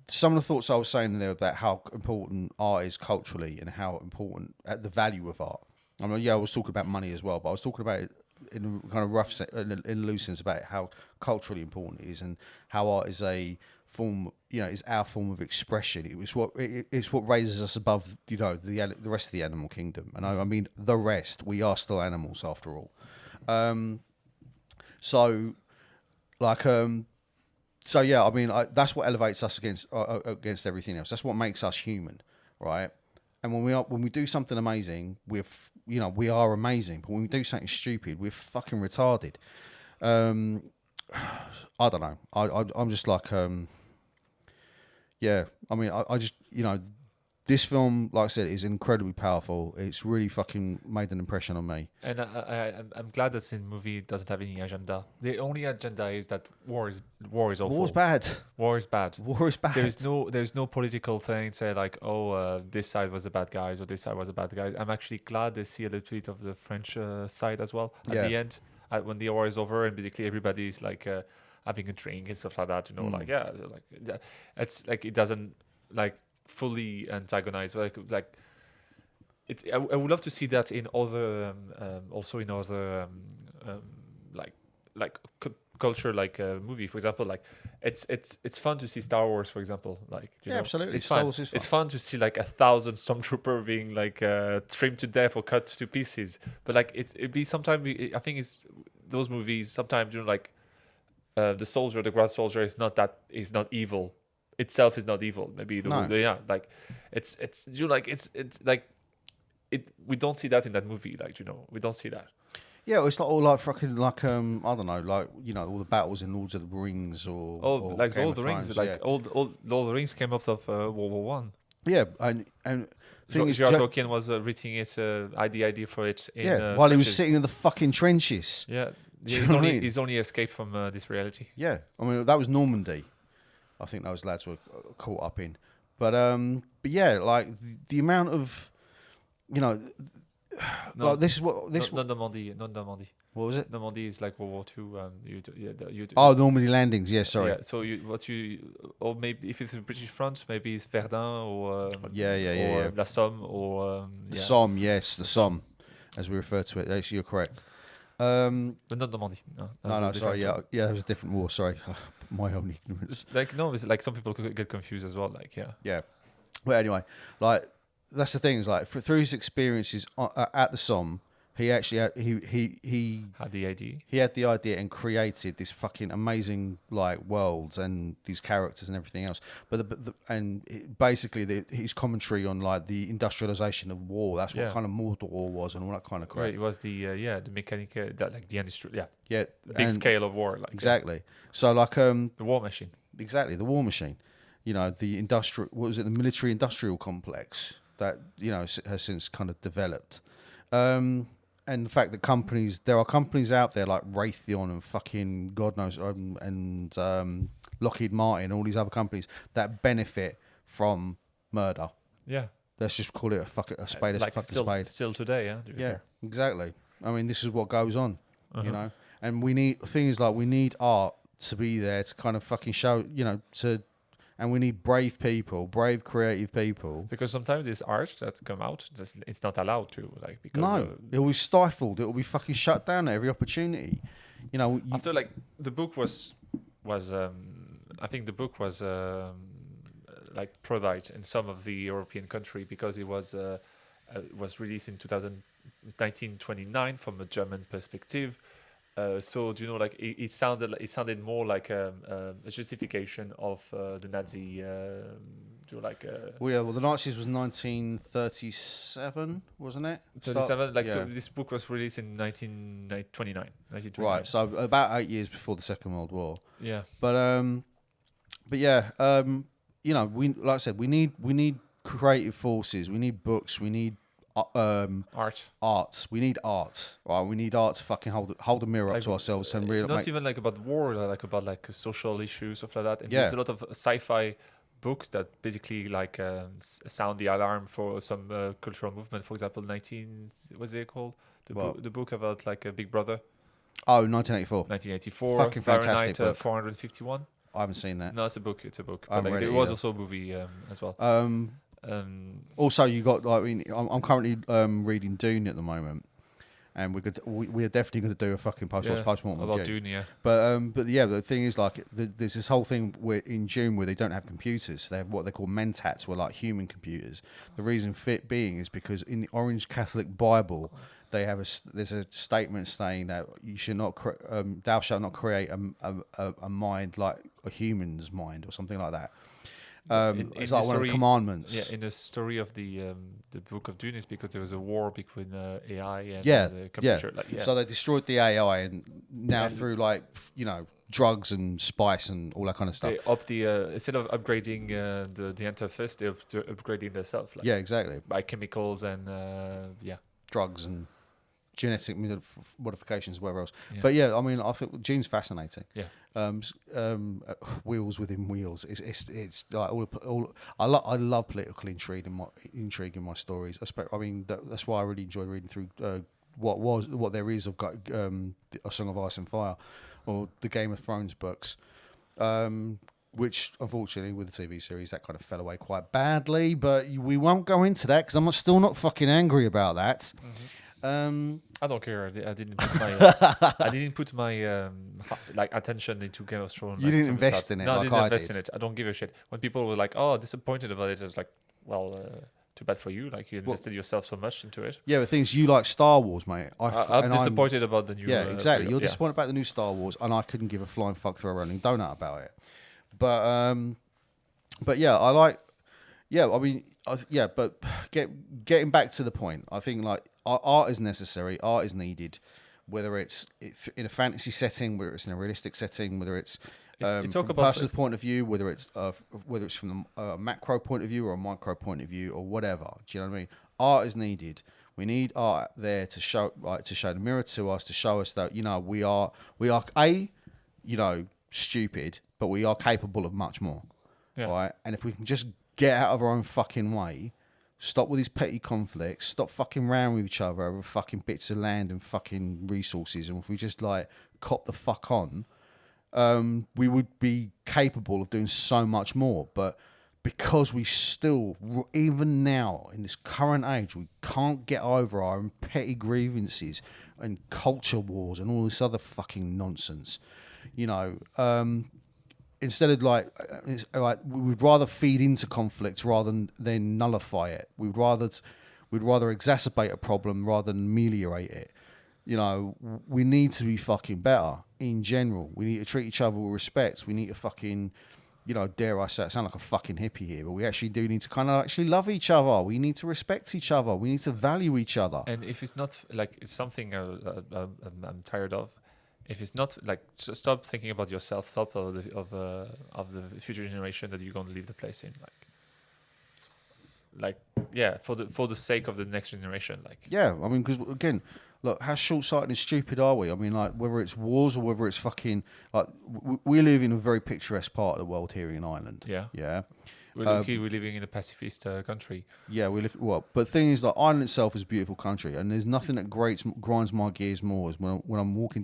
some of the thoughts I was saying there about how important art is culturally and how important the value of art. I mean, yeah, I was talking about money as well, but I was talking about it in kind of rough, in loose sense about how culturally important it is and how art is a form, is our form of expression. It's what raises us above, the rest of the animal kingdom. And I mean, the rest, we are still animals after all. So yeah, I mean, that's what elevates us against everything else. That's what makes us human, right? And when we do something amazing, we are amazing. But when we do something stupid, we're fucking retarded. I don't know. I'm just like, yeah. I mean, I just, this film, like I said, is incredibly powerful. It's really fucking made an impression on me. And I'm glad that this movie doesn't have any agenda. The only agenda is that war is awful. War's bad. War is bad. War is bad. There's no political thing say like, this side was the bad guys or this side was the bad guys. I'm actually glad they see a little bit of the French side as well at the end, when the war is over and basically everybody's like having a drink and stuff like that. It's like it doesn't like fully antagonize like it's. I would love to see that in other also in other culture, like movie, for example. Like it's fun to see Star Wars, for example. Like absolutely, it's Star fun. Wars is fun. It's fun to see like 1,000 stormtrooper being like trimmed to death or cut to pieces. But like it'd be sometimes I think it's those movies sometimes like the soldier, the ground soldier is not evil. Itself is not evil. Maybe like it's we don't see that in that movie. Like we don't see that. Yeah, it's like all like fucking like I don't know, like all the battles in Lords of the Rings or like Game all of the Rings, Thrones, like all Lord of the Rings came out of World War One. Yeah, and thing is, Tolkien was writing it, the idea for it. While he was sitting in the fucking trenches. Yeah, he's only escaped from this reality. Yeah, I mean that was Normandy. I think those lads were caught up in, but yeah, like the amount of, like this is what this. Not Normandy. What was it? Normandy is like World War Two. Normandy landings. Yeah, sorry. Yeah, so or maybe if it's the British front, maybe it's Verdun or La Somme or the Somme. Yes, the Somme, as we refer to it. Actually, you're correct. But not Normandy. No, sorry. Yeah, it was a different war. Sorry, my own ignorance. It's like some people could get confused as well. Like yeah. But anyway, like that's the thing. Is like through his experiences at the Somme, he actually he had the idea. He had the idea and created this fucking amazing like worlds and these characters and everything else. Basically his commentary on like the industrialization of war. That's what kind of Mordor war was and all that kind of crap. Right, it was the mechanic that like the industry. Yeah, the big scale of war. Like exactly. So like the war machine. Exactly, the war machine. The industrial. What was it? The military industrial complex that has since kind of developed. And the fact that there are companies out there like Raytheon and fucking God knows, and Lockheed Martin, all these other companies that benefit from murder. Yeah. Let's just call it a spade a spade. Still today, yeah. Yeah, exactly. I mean, this is what goes on, and we need art to be there to kind of fucking show, and we need brave people, brave, creative people. Because sometimes this art that come out, it's not allowed to, like, because it will be stifled. It will be fucking shut down at every opportunity. After like the book was I think the book was like prohibited in some of the European country because it was released in 1929 from a German perspective. So like it sounded more like a justification of the Nazi Do like Well, the Nazis was 1937, wasn't it? 37. Like, yeah. so this book was released in 1929. Right, so about 8 years before the Second World War. Yeah. But yeah, you know, we like I said, we need creative forces. We need books. We need Art. We need art. Right, we need art to fucking hold a mirror up Like, to ourselves and really not even like about war, like about like social issues, stuff like that. And Yeah. there's a lot of sci-fi books that basically like sound the alarm for some cultural movement. For example, what's it called? The book about like a Big Brother. Oh, 1984. 1984. Fucking fantastic Fahrenheit book. 451. I haven't seen that. No, it's a book. It's a book. I haven't But like, read there it was either. also a movie as well. Also, you got like, I mean, I'm currently reading Dune at the moment, and we're definitely going to do a fucking post mortem about Dune. Yeah. But yeah, the thing is, like, there's this whole thing where in June where they don't have computers. They have what they call mentats, were like human computers. The reason fit being is because in the Orange Catholic Bible, they have there's a statement saying that you should not thou shalt not create a mind like a human's mind or something like that. It's like one of the commandments. Yeah, in the story of the book of Dune is because there was a war between AI and the computer. Yeah. Like, yeah. So they destroyed the AI, and now through like drugs and spice and all that kind of stuff. They up instead of upgrading the interface, they're upgrading themselves. Like, Yeah, exactly. by chemicals and Drugs and genetic modifications, whatever else. Yeah. But yeah, I mean, I think June's fascinating. Yeah. Wheels within wheels. It's like all. I love political intrigue in my stories. I mean, that's why I really enjoy reading through what there is of A Song of Ice and Fire, or the Game of Thrones books. Which, unfortunately, with the TV series, that kind of fell away quite badly. But we won't go into that because I'm still not fucking angry about that. Mm-hmm. I don't care. I didn't put my like attention into Game of Thrones. You didn't invest in it. No, like I didn't invest did. in it. I don't give a shit. When people were like, "Oh, disappointed about it," I was like, "Well, too bad for you. Like, you invested yourself so much into it." Yeah, the thing is, you like Star Wars, mate. I'm disappointed about the new. Yeah, exactly. You're yeah. disappointed about the new Star Wars, and I couldn't give a flying fuck through a rolling donut about it. But yeah, I like. Yeah, I mean, but getting back to the point, I think like art is necessary, art is needed, whether it's in a fantasy setting, whether it's in a realistic setting, whether it's from a personal point of view, whether it's from a macro point of view or a micro point of view or whatever. Do you know what I mean? Art is needed. We need art there to show the mirror to us, to show us that we are stupid, but we are capable of much more. Yeah. Right? And if we can just get out of our own fucking way, stop with these petty conflicts, stop fucking round with each other over fucking bits of land and fucking resources, and if we just like cop the fuck on, we would be capable of doing so much more. But because we still, even now in this current age, we can't get over our own petty grievances and culture wars and all this other fucking nonsense, instead of like we would rather feed into conflict rather than nullify it. We'd rather exacerbate a problem rather than ameliorate it. We need to be fucking better in general. We need to treat each other with respect. We need to fucking, dare I say, I sound like a fucking hippie here, but we actually do need to kind of actually love each other. We need to respect each other. We need to value each other. And if it's not like it's something I'm tired of. If it's not like, stop thinking about yourself, thought of the future generation that you're going to leave the place in, for the sake of the next generation, Yeah, I mean, because again, look, how short-sighted and stupid are we? I mean, like, whether it's wars or whether it's fucking like we live in a very picturesque part of the world here in Ireland. Yeah. We're lucky we're living in a pacifist country. Yeah, we look well, but the thing is, like, Ireland itself is a beautiful country, and there's nothing that grinds my gears more is when I'm walking,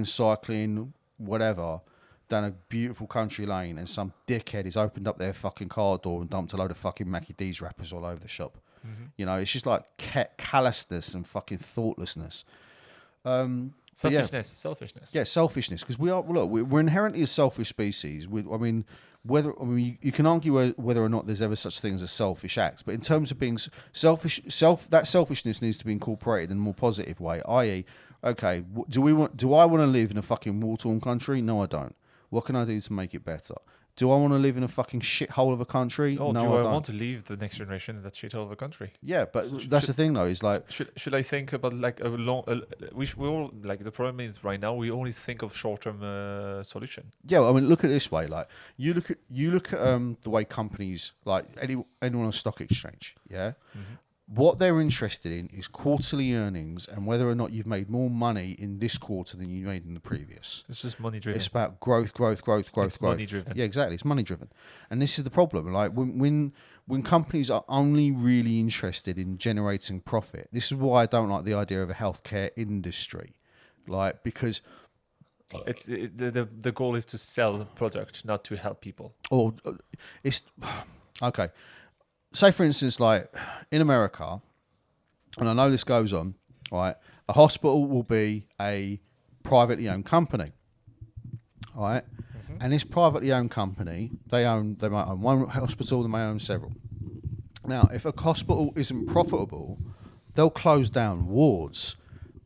cycling, whatever, down a beautiful country lane, and some dickhead has opened up their fucking car door and dumped a load of fucking Mackie D's wrappers all over the shop. Mm-hmm. It's just like callousness and fucking thoughtlessness. Selfishness. Yeah, selfishness. Because we're inherently a selfish species. You can argue whether or not there's ever such thing as a selfish act, but in terms of being selfish, that selfishness needs to be incorporated in a more positive way. I.e., okay, do I want to live in a fucking war-torn country? No, I don't. What can I do to make it better? Do I want to live in a fucking shithole of a country? Oh, No, do I I don't. want to leave the next generation in that shithole of a country? Yeah, but that's the thing though. Is like, Should I think about like a long? We all like the problem is right now we only think of short-term solution. yeah. I mean, look at it this way. Like, you look at the way companies, like anyone on a stock exchange, yeah. What they're interested in is quarterly earnings and whether or not you've made more money in this quarter than you made in the previous. It's just money driven. It's about growth. It's money driven. Yeah, exactly. It's money driven, and this is the problem. Like when companies are only really interested in generating profit, this is why I don't like the idea of a healthcare industry, like because The goal is to sell the product, not to help people. or it's okay. Say for instance, like in America, and I know this goes on, right? A hospital will be a privately owned company, right? And this privately owned company, they might own one hospital, they may own several. Now, if a hospital isn't profitable, they'll close down wards.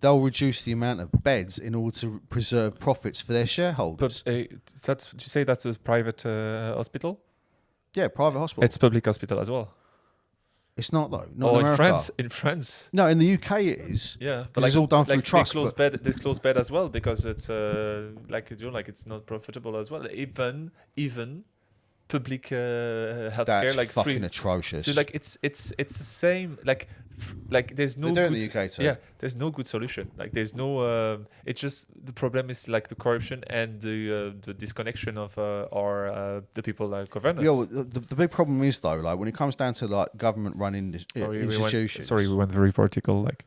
They'll reduce the amount of beds in order to preserve profits for their shareholders. But did you say that's a private hospital? Yeah, private hospital. It's public hospital as well. It's not though. Not Oh, in in America. France. No, in the UK it is. Yeah, But it's all done through trust. They close bed as well because it's it's not profitable as well. Even public healthcare That's like fucking free. atrocious. So like it's the same like there's no They do it in good, the UK too. yeah, there's no good solution. Like there's no it's just the problem is like the corruption and the disconnection of the people that govern us. Yeah, well, the big problem is though, like when it comes down to like government running institutions. We went very political. Like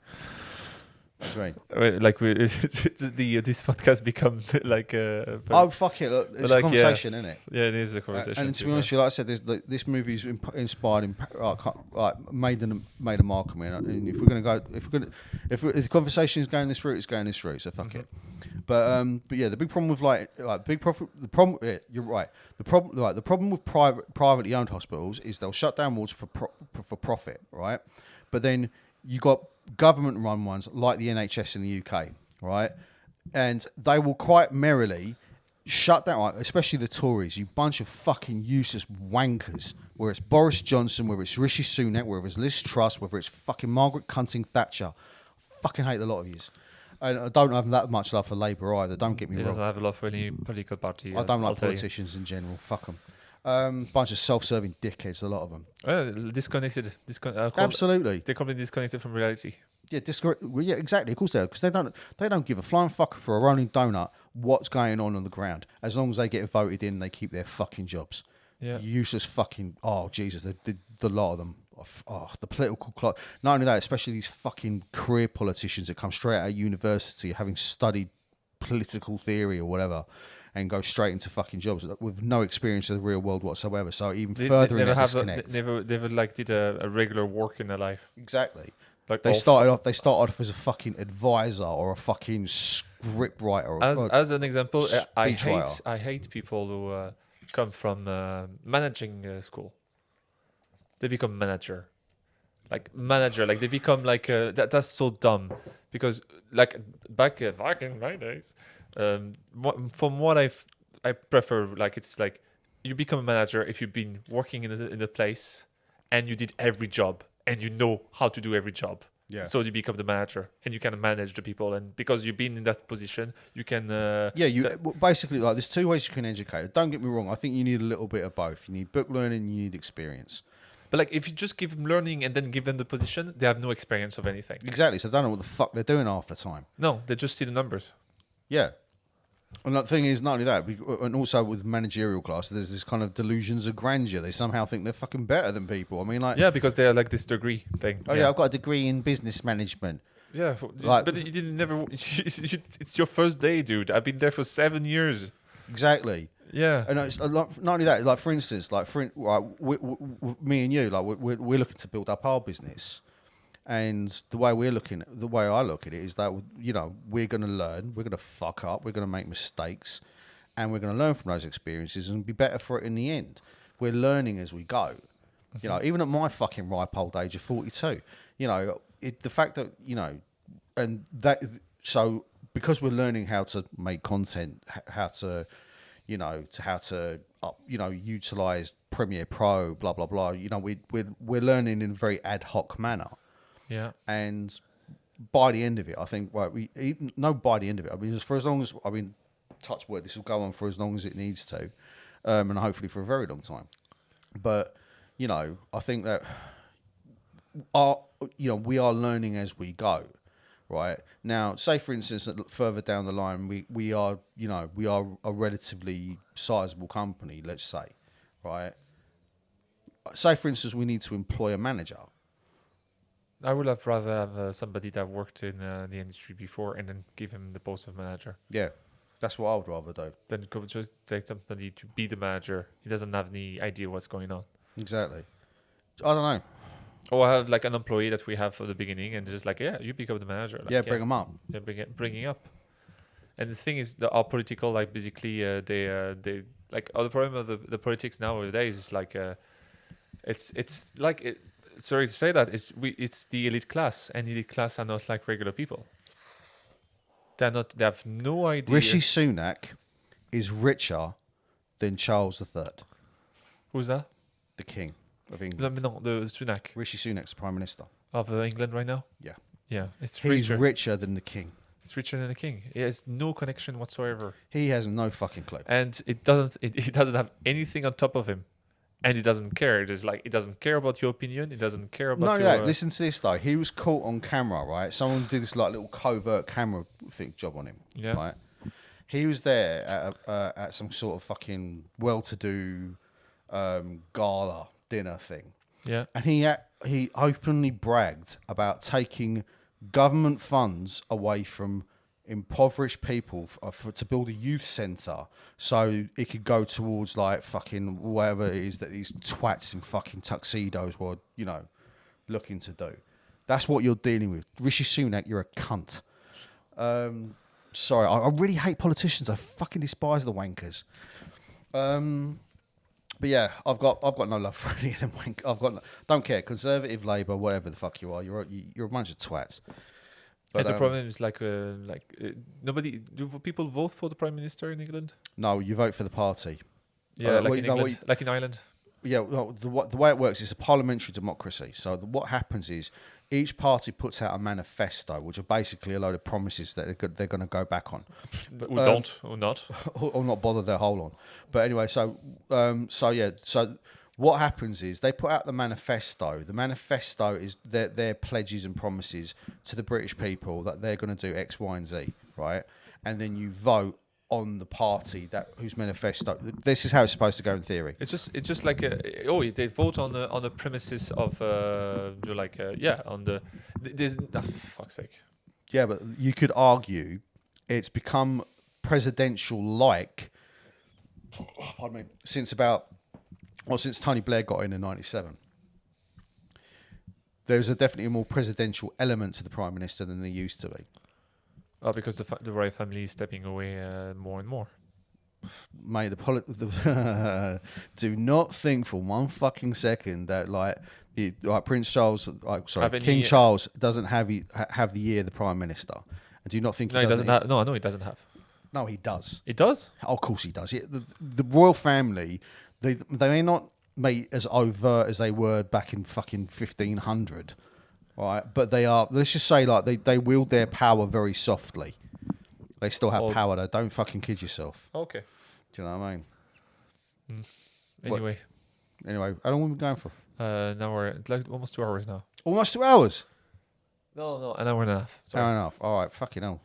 Right. like this podcast become like Oh fuck it! Look, it's like, a conversation, isn't it? yeah, it is a conversation. And to be honest with you, like I said, this movie's inspired, made a mark on me. And if if the conversation is going this route, it's going this route. So fuck it. But yeah, the big problem with big profit. The problem, yeah, you're right. The problem with privately owned hospitals is they'll shut down wards for profit, right? But then you got government-run ones like the NHS in the UK, right? And they will quite merrily shut down, right? Especially the Tories, you bunch of fucking useless wankers. Whether it's Boris Johnson, whether it's Rishi Sunak, whether it's Liz Truss, whether it's fucking Margaret Cunting Thatcher. Fucking hate a lot of yous. And I don't have that much love for Labour either. Don't get me He wrong. doesn't have a love for any political party. I don't like I'll tell you. politicians in general. Fuck them. Bunch of self-serving dickheads, a lot of them. Disconnected. Absolutely. They're completely disconnected from reality. Yeah, well, yeah, exactly. Of course they are, because they don't give a flying fuck for a rolling donut what's going on the ground. As long as they get voted in, they keep their fucking jobs. Yeah. Useless fucking. Oh Jesus, the lot of them. Oh, the political clock. Not only that, especially these fucking career politicians that come straight out of university, having studied political theory or whatever, and go straight into fucking jobs with no experience of the real world whatsoever. So even further in their disconnect. They never like did a regular work in their life. Exactly. Like They started off as a fucking advisor or a fucking script writer. As an example, I speechwriter. hate people who come from managing school. They become manager, like they become like that's so dumb because like back in my days, from what I prefer, like it's like you become a manager if you've been working in a place and you did every job and you know how to do every job. Yeah. So you become the manager and you can manage the people, and because you've been in that position, you can. Basically, like there's two ways you can educate. Don't get me wrong. I think you need a little bit of both. You need book learning. You need experience. But like, if you just give them learning and then give them the position, they have no experience of anything. Exactly. So they don't know what the fuck they're doing half the time. No, they just see the numbers. Yeah. And the thing is, not only that, and also with managerial class, there's this kind of delusions of grandeur. They somehow think they're fucking better than people. I mean, like, Yeah, because they are like this degree thing. oh yeah, I've got a degree in business management. Yeah, Like- but you didn't never. It's your first day, dude. I've been there for 7 years. Exactly. Yeah. And it's not only that. Like for instance, me and you, like we're looking to build up our business. And the way I look at it is that, you know, we're going to learn, we're going to fuck up, we're going to make mistakes, and we're going to learn from those experiences and be better for it in the end. We're learning as we go. You know, even at my fucking ripe old age of 42, you know, the fact that, you know, and that, so because we're learning how to make content, how to utilized Premiere Pro, blah blah blah. We're learning in a very ad hoc manner, Yeah. and by the end of it, I think by the end of it, I mean, for as long as touch wood, this will go on for as long as it needs to, and hopefully for a very long time. But I think that we are learning as we go. Right now, say for instance, that further down the line, we are a relatively sizable company. Let's say, right. Say for instance, we need to employ a manager. I would have rather have somebody that worked in the industry before and then give him the post of manager. Yeah, that's what I would rather do. Then go just take somebody to be the manager. He doesn't have any idea what's going on. Exactly. I don't know. Or have like an employee that we have from the beginning and just like, yeah, you become the manager. Like, Bring them up. Yeah, bringing up. And the thing is, our political, like basically, they like the problem of the politics nowadays is like, it's like sorry to say that it's the elite class, and elite class are not like regular people. They have no idea. Rishi Sunak is richer than Charles III, Who's that? the King of England. No, the Sunak Rishi Sunak's the Prime Minister. of England right now. Yeah. Yeah, it's He's richer. richer than the King. It's richer than the king. He has no connection whatsoever, He has no fucking clue. and it doesn't have anything on top of him, and he doesn't care. It is like he doesn't care about your opinion. He doesn't care about your. No. Listen to this though. He was caught on camera, right? Someone did this like little covert camera job on him. Yeah. Right. He was there at some sort of fucking well-to-do gala dinner thing, Yeah. and he openly bragged about taking government funds away from impoverished people to build a youth centre so it could go towards like fucking whatever it is that these twats in fucking tuxedos were looking to do. That's what you're dealing with. Rishi Sunak, you're a cunt. Sorry, I really hate politicians. I fucking despise the wankers. But yeah, I've got no love for any of them. Don't care. Conservative, Labour, whatever the fuck you are, you're a bunch of twats. But And the problem is nobody. Do people vote for the prime minister in England? no, you vote for the party. Yeah, well, in England, like in Ireland. Yeah, well, the way it works is a parliamentary democracy. So what happens is each party puts out a manifesto, which are basically a load of promises that they're going to go back on. But, Who don't or not? or not bother their whole on. But anyway, so what happens is they put out the manifesto. The manifesto is their pledges and promises to the British people that they're going to do X, Y, and Z, right? And then you vote on the party whose manifesto. This is how it's supposed to go in theory. It's just like they vote on the premises of there's fuck's sake. Yeah, but you could argue it's become presidential like. Pardon me. Since Tony Blair got in '97. There's definitely a more presidential element to the Prime Minister than there used to be. Because the royal family is stepping away more and more. Mate, do not think for one fucking second that Prince Charles, King Charles doesn't have the year the Prime Minister. And do you not think he doesn't have? No, I know he doesn't have. No, he does. It does? Oh, of course he does. The royal family, they may not be as overt as they were back in fucking 1500. Right, but they are. Let's just say, they wield their power very softly. They still have power, though. Don't fucking kid yourself. Okay. Do you know what I mean? Anyway, how long have we been going for? Now we're like almost 2 hours now. Almost 2 hours. No, an hour and a half. Sorry. Hour and a half. All right, fucking hell.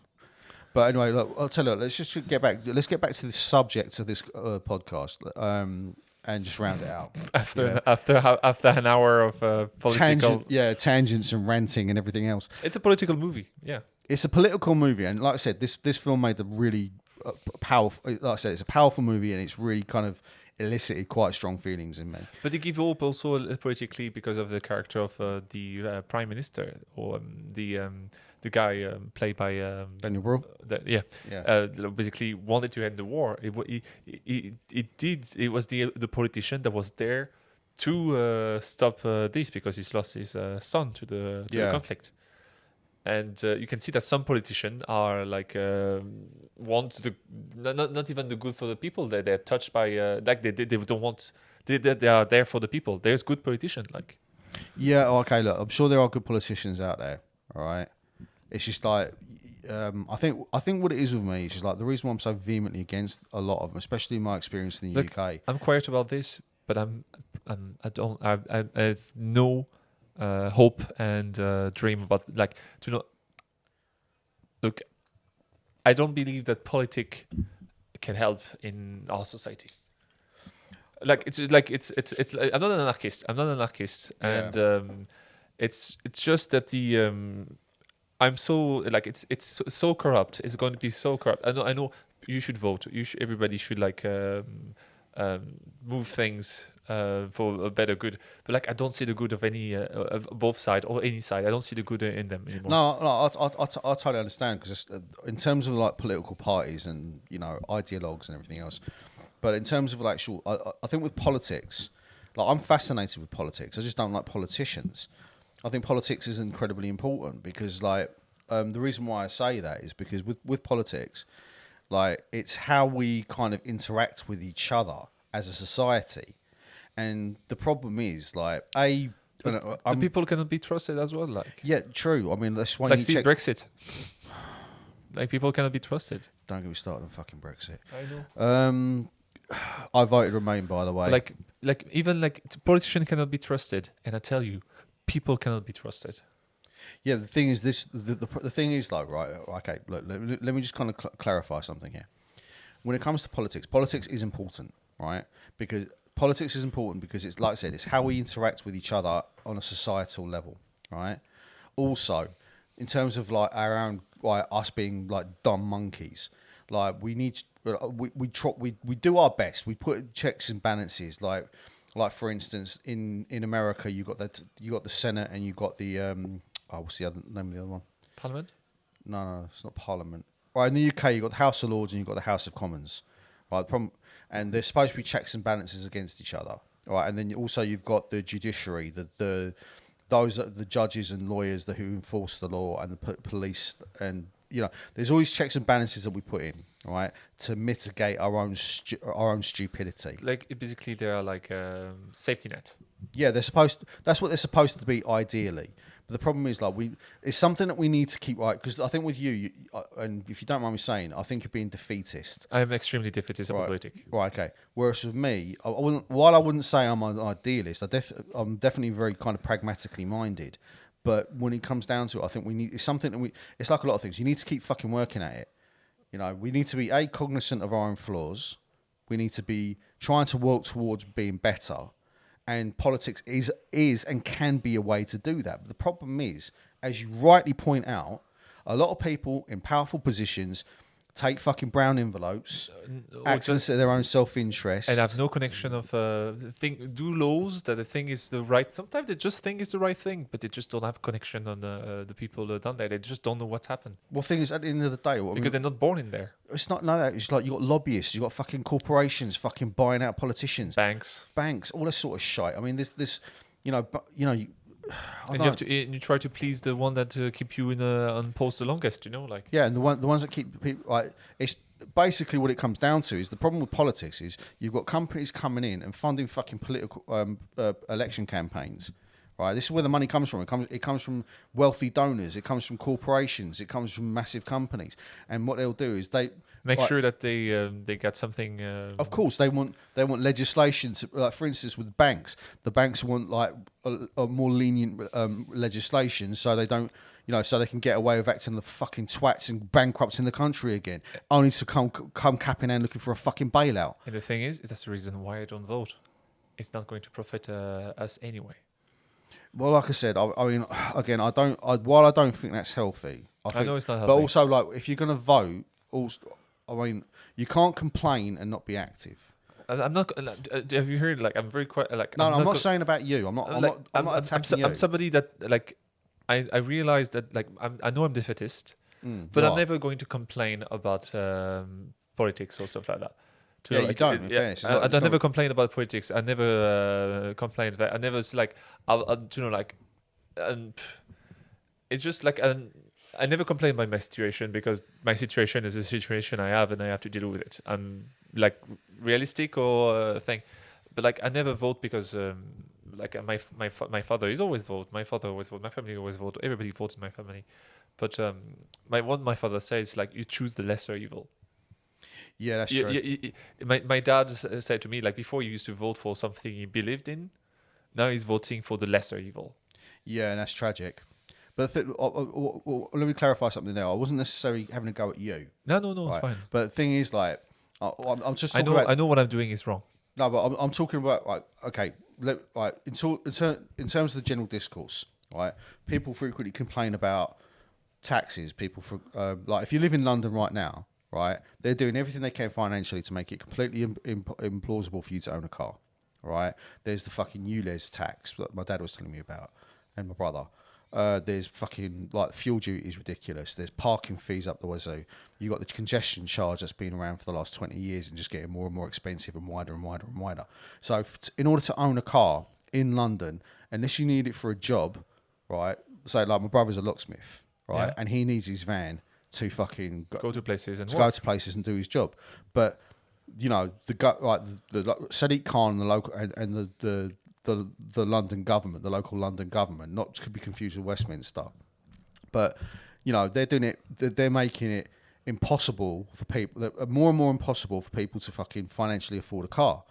But anyway, look, I'll tell you. Let's just get back. Let's get back to the subject of this podcast. And just round it out. After an hour of political... tangents and ranting and everything else. It's a political movie, yeah. It's a political movie, and like I said, this film made a really powerful... Like I said, it's a powerful movie, and it's really kind of elicited quite strong feelings in me. But they give hope also politically because of the character of the Prime Minister, or the guy played by Daniel Brühl. Basically wanted to end the war. It was the politician that was there to stop this because he's lost his son to the conflict, and you can see that some politicians are like want the not even the good for the people. They're touched by like they don't want. They are there for the people. There's good politicians like. Yeah, okay, look, I'm sure there are good politicians out there, all right? It's just like, I think what it is with me is just like the reason why I'm so vehemently against a lot of them, especially in my experience in the UK. I'm quiet about this, but I have no hope and dream about like to know. Look, I don't believe that politics can help in our society. Like it's I'm not an anarchist. And it's just that the I'm so like it's so corrupt. It's going to be so corrupt. I know. You should vote. Everybody should like move things for a better good. But like I don't see the good of any of both sides or any side. I don't see the good in them anymore. No, I totally understand because in terms of like political parties and ideologues and everything else. But in terms of like, I think with politics, like I'm fascinated with politics. I just don't like politicians. I think politics is incredibly important because like the reason why I say that is because with politics, like it's how we kind of interact with each other as a society. And the problem is like the people cannot be trusted as well. Like true. I mean that's why like see Brexit. Like people cannot be trusted. Don't get me started on fucking Brexit. I know. I voted Remain, by the way. Like even like politicians cannot be trusted, and I tell you, people cannot be trusted. Yeah, the thing is the thing is like right. Okay, look, let me just kind of clarify something here. When it comes to politics is important, right? Because politics is important because it's like I said, it's how we interact with each other on a societal level, right? Also, in terms of like our own, like us being like dumb monkeys, like we need. We do our best. We put checks and balances. Like for instance, in America, you got the Senate and you got the what's the other name of the other one? Parliament? No, it's not Parliament. Right, in the UK, you got the House of Lords and you got the House of Commons. Right, and there's supposed to be checks and balances against each other. Right, and then also you've got the judiciary, the judges and lawyers who enforce the law, and the police, and there's always checks and balances that we put in, right, to mitigate our own stupidity. Like basically, they are like safety net. Yeah, that's what they're supposed to be ideally. But the problem is, like, it's something that we need to keep right. Because I think with you, and if you don't mind me saying, I think you're being defeatist. I am extremely defeatist about politics. Right, okay. Whereas with me, while I wouldn't say I'm an idealist, I'm definitely very kind of pragmatically minded. But when it comes down to it, I think it's something that it's like a lot of things. You need to keep fucking working at it. We need to be cognizant of our own flaws. We need to be trying to work towards being better. And politics is and can be a way to do that. But the problem is, as you rightly point out, a lot of people in powerful positions take fucking brown envelopes, access to their own self-interest, and have no connection of do laws that they think is the right. Sometimes they just think it's the right thing, but they just don't have connection on the people down there. They just don't know what's happened. Well, thing is, at the end of the day, because they're not born in there. It's not that. It's like you got lobbyists, you got fucking corporations, fucking buying out politicians, banks, all this sort of shit. I mean, this, and you try to please the one that keep you on post the longest, like. Yeah, and the ones that keep people like it's basically what it comes down to is the problem with politics is you've got companies coming in and funding fucking political election campaigns. Right, this is where the money comes from. It comes from wealthy donors. It comes from corporations. It comes from massive companies. And what they'll do is they make sure that they get something. Of course, they want legislation to, like, for instance, with banks. The banks want like a more lenient legislation, so they don't, so they can get away with acting the fucking twats and bankrupting the country again, only to come cap in hand looking for a fucking bailout. And the thing is, that's the reason why I don't vote. It's not going to profit us anyway. Well, like I said, I mean, again, while I don't think that's healthy, I know it's not healthy. But also, like, if you're going to vote, I mean, you can't complain and not be active. I'm not. Have you heard? Like, I'm very quite. Like, no, I'm not saying about you. I'm not attacking you. I'm somebody that like. I realize that like I know I'm defeatist, but I'm never going to complain about politics or stuff like that. Yeah, you don't. In fairness, I never complain about politics. I never complained that. I never like. It's just like I never complain about my situation because my situation is a situation I have and I have to deal with it. I'm like realistic or thing, but like I never vote because my father is always vote. My father always vote. My family always vote. Everybody votes in my family, but what my father says like you choose the lesser evil. Yeah, that's true. My dad said to me like before he used to vote for something he believed in, now he's voting for the lesser evil. Yeah, and that's tragic. But let me clarify something now. I wasn't necessarily having a go at you. No, Right? it's fine. But the thing is, like, I'm just I talking know about. I know what I'm doing is wrong. No, but I'm talking about like, okay, in terms of the general discourse, right? People frequently complain about taxes. People for like, if you live in London right now, right, they're doing everything they can financially to make it completely implausible for you to own a car, right? There's the fucking ULEZ tax that my dad was telling me about, and my brother. There's fucking like fuel duty is ridiculous. There's parking fees up the wazoo. You got the congestion charge that's been around for the last 20 years and just getting more and more expensive and wider and wider and wider. So in order to own a car in London, unless you need it for a job, right? So like my brother's a locksmith, right? Yeah. And he needs his van to fucking Go to places and go to places and do his job. But you know the Sadiq Khan, the local and the London government, the local London government, not to be confused with Westminster, but you know they're doing it. They're making it impossible for people, more and more impossible for people to fucking financially afford a car.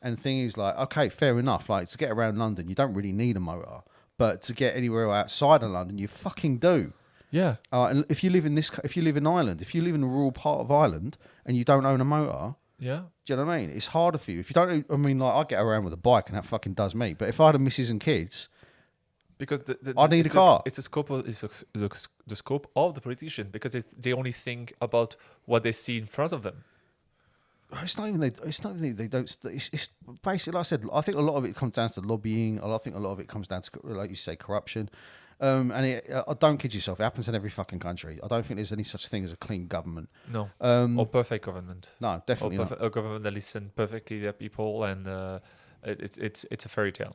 And the thing is, like, okay, fair enough. Like to get around London, you don't really need a motor, but to get anywhere outside of London, you fucking do. Yeah. And if you live in Ireland, if you live in a rural part of Ireland and you don't own a motor. Yeah. Do you know what I mean? It's harder for you. If you don't, I mean, like, I get around with a bike and that fucking does me. But if I had a missus and kids, because I need a car. It's the scope of the politician because they only think about what they see in front of them. It's not even they don't. It's basically, like I said, I think a lot of it comes down to lobbying. I think a lot of it comes down to, like you say, corruption. And I don't kid yourself, it happens in every fucking country. I don't think there's any such thing as a clean government. No. Or perfect government. No, definitely not. A government that listens perfectly to people, and it's a fairy tale.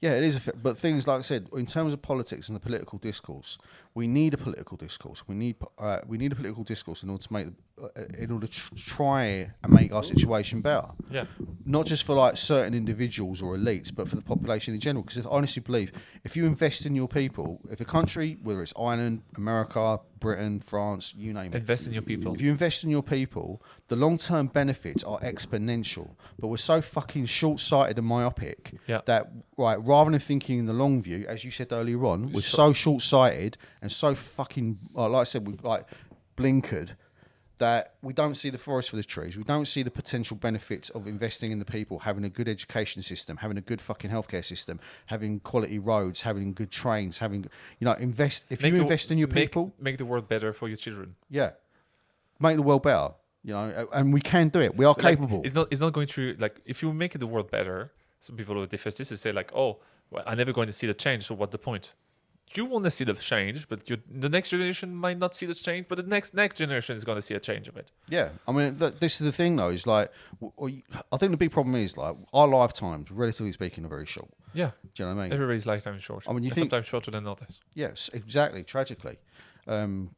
Yeah, it is. But things like I said, in terms of politics and the political discourse, we need a political discourse. We need a political discourse in order to try and make our situation better. Yeah. Not just for like certain individuals or elites, but for the population in general. Because I honestly believe if you invest in your people, if a country, whether it's Ireland, America, Britain, France, you name it, invest in your people. If you invest in your people, the long-term benefits are exponential. But we're so fucking short-sighted and myopic that, right, rather than thinking in the long view, as you said earlier on, we're so short-sighted and so fucking, like I said, we've like blinkered that we don't see the forest for the trees. We don't see the potential benefits of investing in the people, having a good education system, having a good fucking healthcare system, having quality roads, having good trains, having, you know, invest in your people. Make the world better for your children. Yeah. Make the world better, you know, and we can do it. We are capable. It's not going through, like, if you make the world better, some people with defensive say like, oh, well, I'm never going to see the change, so what's the point? You want to see the change, but the next generation might not see the change, but the next generation is going to see a change of it. Yeah, I mean, this is the thing, though. Is like, I think the big problem is like our lifetimes, relatively speaking, are very short. Yeah, do you know what I mean? Everybody's lifetime is short. I mean, sometimes shorter than others. Yes, exactly. Tragically,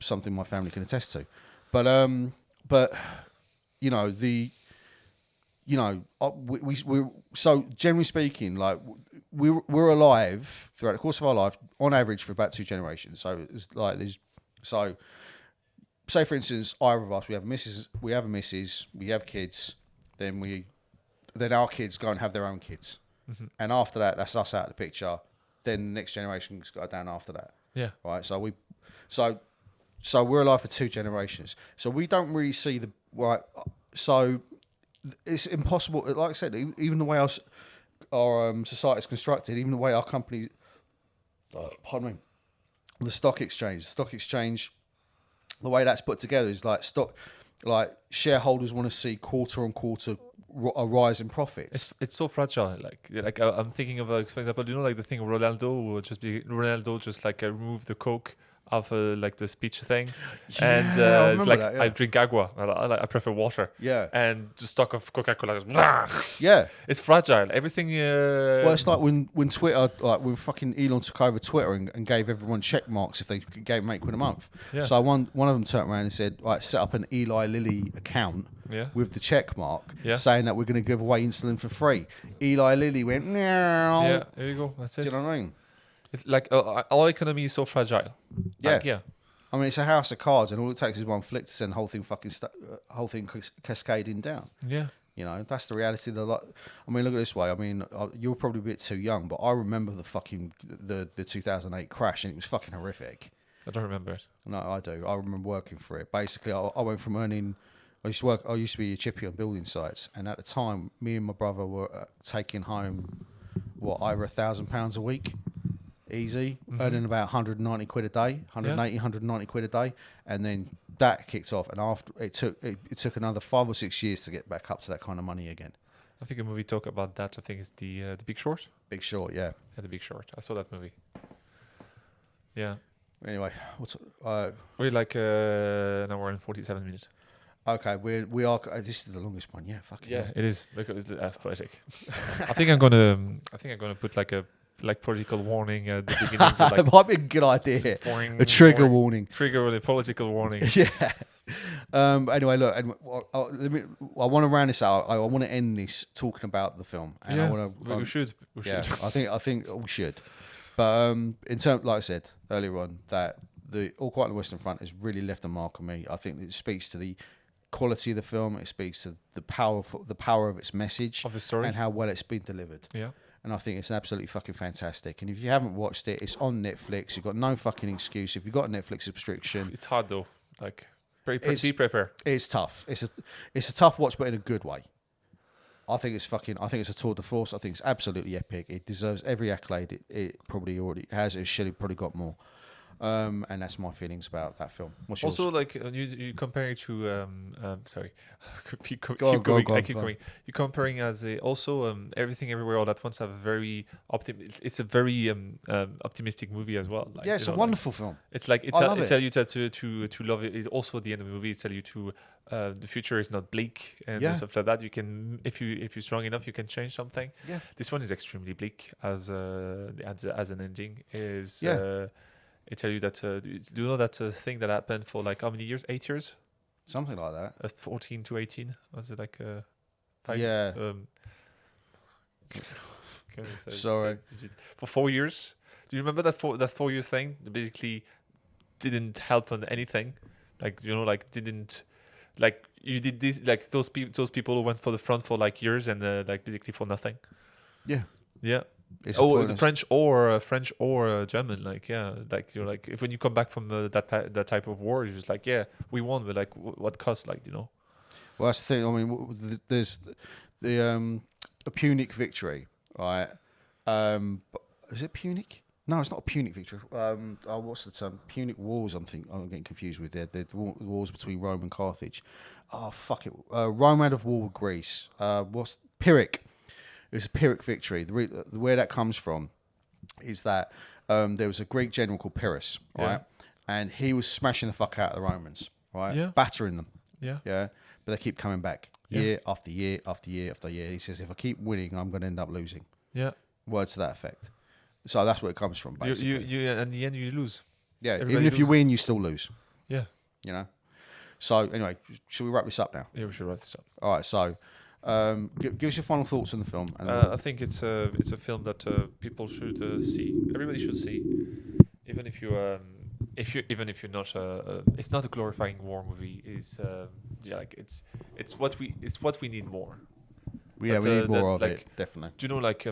something my family can attest to. But you know we so generally speaking, like we're alive throughout the course of our life on average for about 2 generations. So it's like say for instance, either of us, we have a missus, we have kids, then our kids go and have their own kids, and after that, that's us out of the picture. Then the next generation's got down after that. Yeah. Right. So we're alive for 2 generations. So we don't really see the right. So it's impossible. Like I said, even the way our society is constructed, even the way our company, pardon me, the stock exchange, the way that's put together is like shareholders want to see quarter on quarter a rise in profits. It's so fragile. Like I'm thinking of, for example, you know, like the thing of Ronaldo just like remove the Coke of like the speech thing, Yeah, and I it's remember like that, yeah. I drink agua, I prefer water, Yeah. and the stock of Coca-Cola goes, "Blah." Yeah. It's fragile. Everything. Well, it's like when Twitter, like when fucking Elon took over Twitter and gave everyone check marks if they could make £8 a month. Yeah. So one of them turned around and said, right, set up an Eli Lilly account Yeah. with the check mark, Yeah. saying that we're going to give away insulin for free. Eli Lilly went, no. Yeah, there you go. That's it. Do you know what I mean? It's like our economy is so fragile. Yeah. Like, yeah. I mean, it's a house of cards, and all it takes is one flick to send the whole thing cascading down. Yeah. You know, that's the reality of the lot. I mean, look at it this way. I mean, you're probably a bit too young, but I remember the 2008 crash, and it was fucking horrific. I don't remember it. No, I do. I remember working for it. Basically, I went from earning. I used to be a chippy on building sites, and at the time, me and my brother were taking home over £1,000 a week, easy, earning about 190 quid a day, 190 quid a day, and then that kicked off. And after it took another 5 or 6 years to get back up to that kind of money again. I think a movie talk about that. I think it's the Big Short. Big Short, yeah. Yeah, The Big Short. I saw that movie. Yeah. Anyway, We're like an hour and 47 minutes. okay, we are. This is the longest one. Yeah, fucking Yeah, hell. it is because it's poetic. I think I'm gonna put like a political warning at the beginning. To, like, It might be a good idea. boring, A trigger boring, warning. Trigger with a political warning. Yeah. Anyway, look, and I want to round this out. I want to end this talking about the film, and Yeah, I want to. we should. Yeah, I think we should. But in terms, like I said earlier on, that the All Quiet on the Western Front has really left a mark on me. I think it speaks to the quality of the film. It speaks to the power of its message, Of the story. and how well it's been delivered. Yeah. And I think it's absolutely fucking fantastic. And if you haven't watched it, it's on Netflix. You've got no fucking excuse. If you've got a Netflix subscription, It's hard though. Like, be prepared. it's tough. It's a tough watch, but in a good way. I think it's a tour de force. I think it's absolutely epic. It deserves every accolade it probably already has. It should have probably got more. And that's my feelings about that film. What's yours? Also, like you compare it to sorry, keep Go on. going. You're comparing as Everything Everywhere All at Once. Have a very It's a very optimistic movie as well. Like, Yeah, it's a wonderful film. It's like I love it it. tell you to love it. It's also at the end of the movie. It tell you to the future is not bleak and Yeah. stuff like that. You can if you're strong enough, you can change something. Yeah. This one is extremely bleak as an ending. Yeah. It tell you that do you know that thing that happened for like how many years? 8 years? Something like that. 14 to 18? Was it like 5? Yeah. can I say- Sorry. For 4 years. Do you remember that 4 year thing? That basically didn't help on anything. Like didn't like you did this like those people who went for the front for like years and like basically for nothing. Yeah. Yeah. It's The pointless. French or German, like yeah, like you're like if when you come back from that type of war, you're just like yeah, we won, but like what cost, like Well, that's the thing. I mean, there's the Punic victory, right? Is it Punic? No, it's not a Punic victory. What's the term? Punic Wars. I'm getting confused with the wars between Rome and Carthage. Oh fuck it. Rome had a war with Greece. What's Pyrrhic? It's a Pyrrhic victory. Where that comes from is that there was a Greek general called Pyrrhus, right? Yeah. And he was smashing the fuck out of the Romans, right? Yeah. Battering them. Yeah. Yeah. But they keep coming back year after year after year after year. He says, if I keep winning, I'm going to end up losing. Yeah. Words to that effect. So that's where it comes from, basically. You in the end you lose. Yeah. everybody Even if you loses. win, you still lose. Yeah. You know? So anyway, should we wrap this up now? Yeah, we should write this up. All right. So give us your final thoughts on the film. And I think it's a film that people should see. Everybody should see, even if you're not. It's not a glorifying war movie. It's like it's what we need more. yeah, but, we need more of like, it, definitely. Do you know like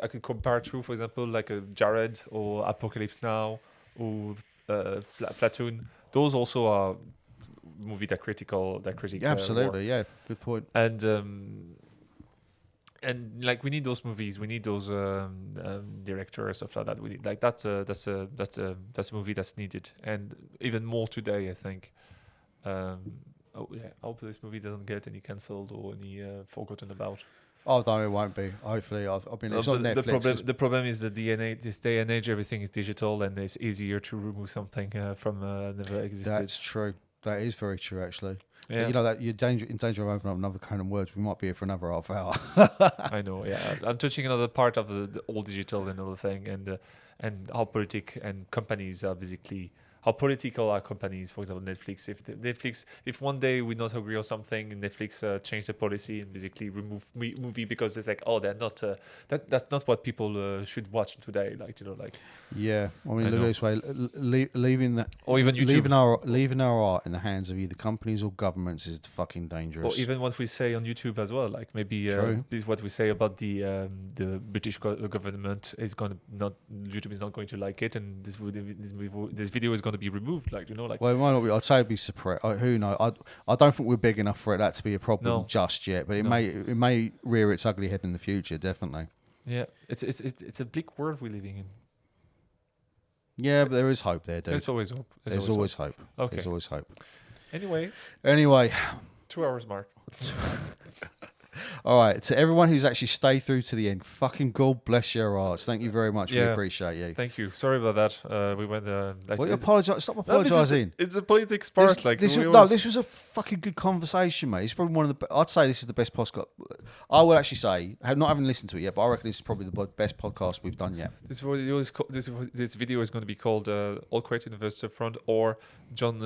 I could compare to, for example, like a Jared or Apocalypse Now or Platoon. Those also are movie that critic. Yeah, absolutely. Yeah, good point. And like we need those movies. We need those directors, stuff like that. We need like that's a movie that's needed, and even more today, I think. I hope this movie doesn't get any cancelled or any forgotten about. Oh no, it won't be. Hopefully, I mean, it's on Netflix. The problem is the DNA. This day and age, everything is digital, and it's easier to remove something from never existed. That's true. That is very true, actually. Yeah. But you know that you're in danger of opening up another can of words. We might be here for another half hour. I know. Yeah, I'm touching another part of the all digital and all the thing, and how politic and companies are basically. How political are companies? For example, Netflix. If one day we not agree on something, and Netflix change the policy and basically remove movie because it's like, oh, they're not. That's not what people should watch today. Like Yeah, I mean, look at it this way: leaving that, or even YouTube. leaving our art in the hands of either companies or governments is fucking dangerous. Or even what we say on YouTube as well. Like maybe what we say about the British government is going to not. YouTube is not going to like it, and this video is going to be removed. Well, it might not be. I'd say it'd be suppressed. Who knows? I don't think we're big enough for that to be a problem just yet. But it may rear its ugly head in the future. Definitely. Yeah, it's a bleak world we're living in. Yeah, but there is hope there, dude. There's always hope. There's always hope. Okay. There's always hope. Anyway. 2 hours mark. All right, to everyone who's actually stayed through to the end, fucking God bless your hearts. Thank you very much. We appreciate you. Thank you. Sorry about that. We went. Apologize. Stop apologising. It's a politics part. This was a fucking good conversation, mate. It's probably one of the. I'd say this is the best podcast. I would actually say, not having listened to it yet, but I reckon this is probably the best podcast we've done yet. This video is going to be called "All Correct Investor Front" or John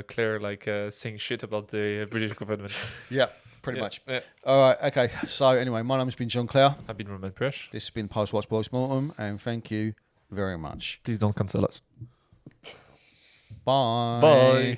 Clare saying shit about the British government. Yeah. Pretty much. Yeah. All right. Okay. So anyway, my name's been John Clare. I've been Roman Presh. This has been Post Watch Post Mortem, and thank you very much. Please don't cancel us. Bye. Bye.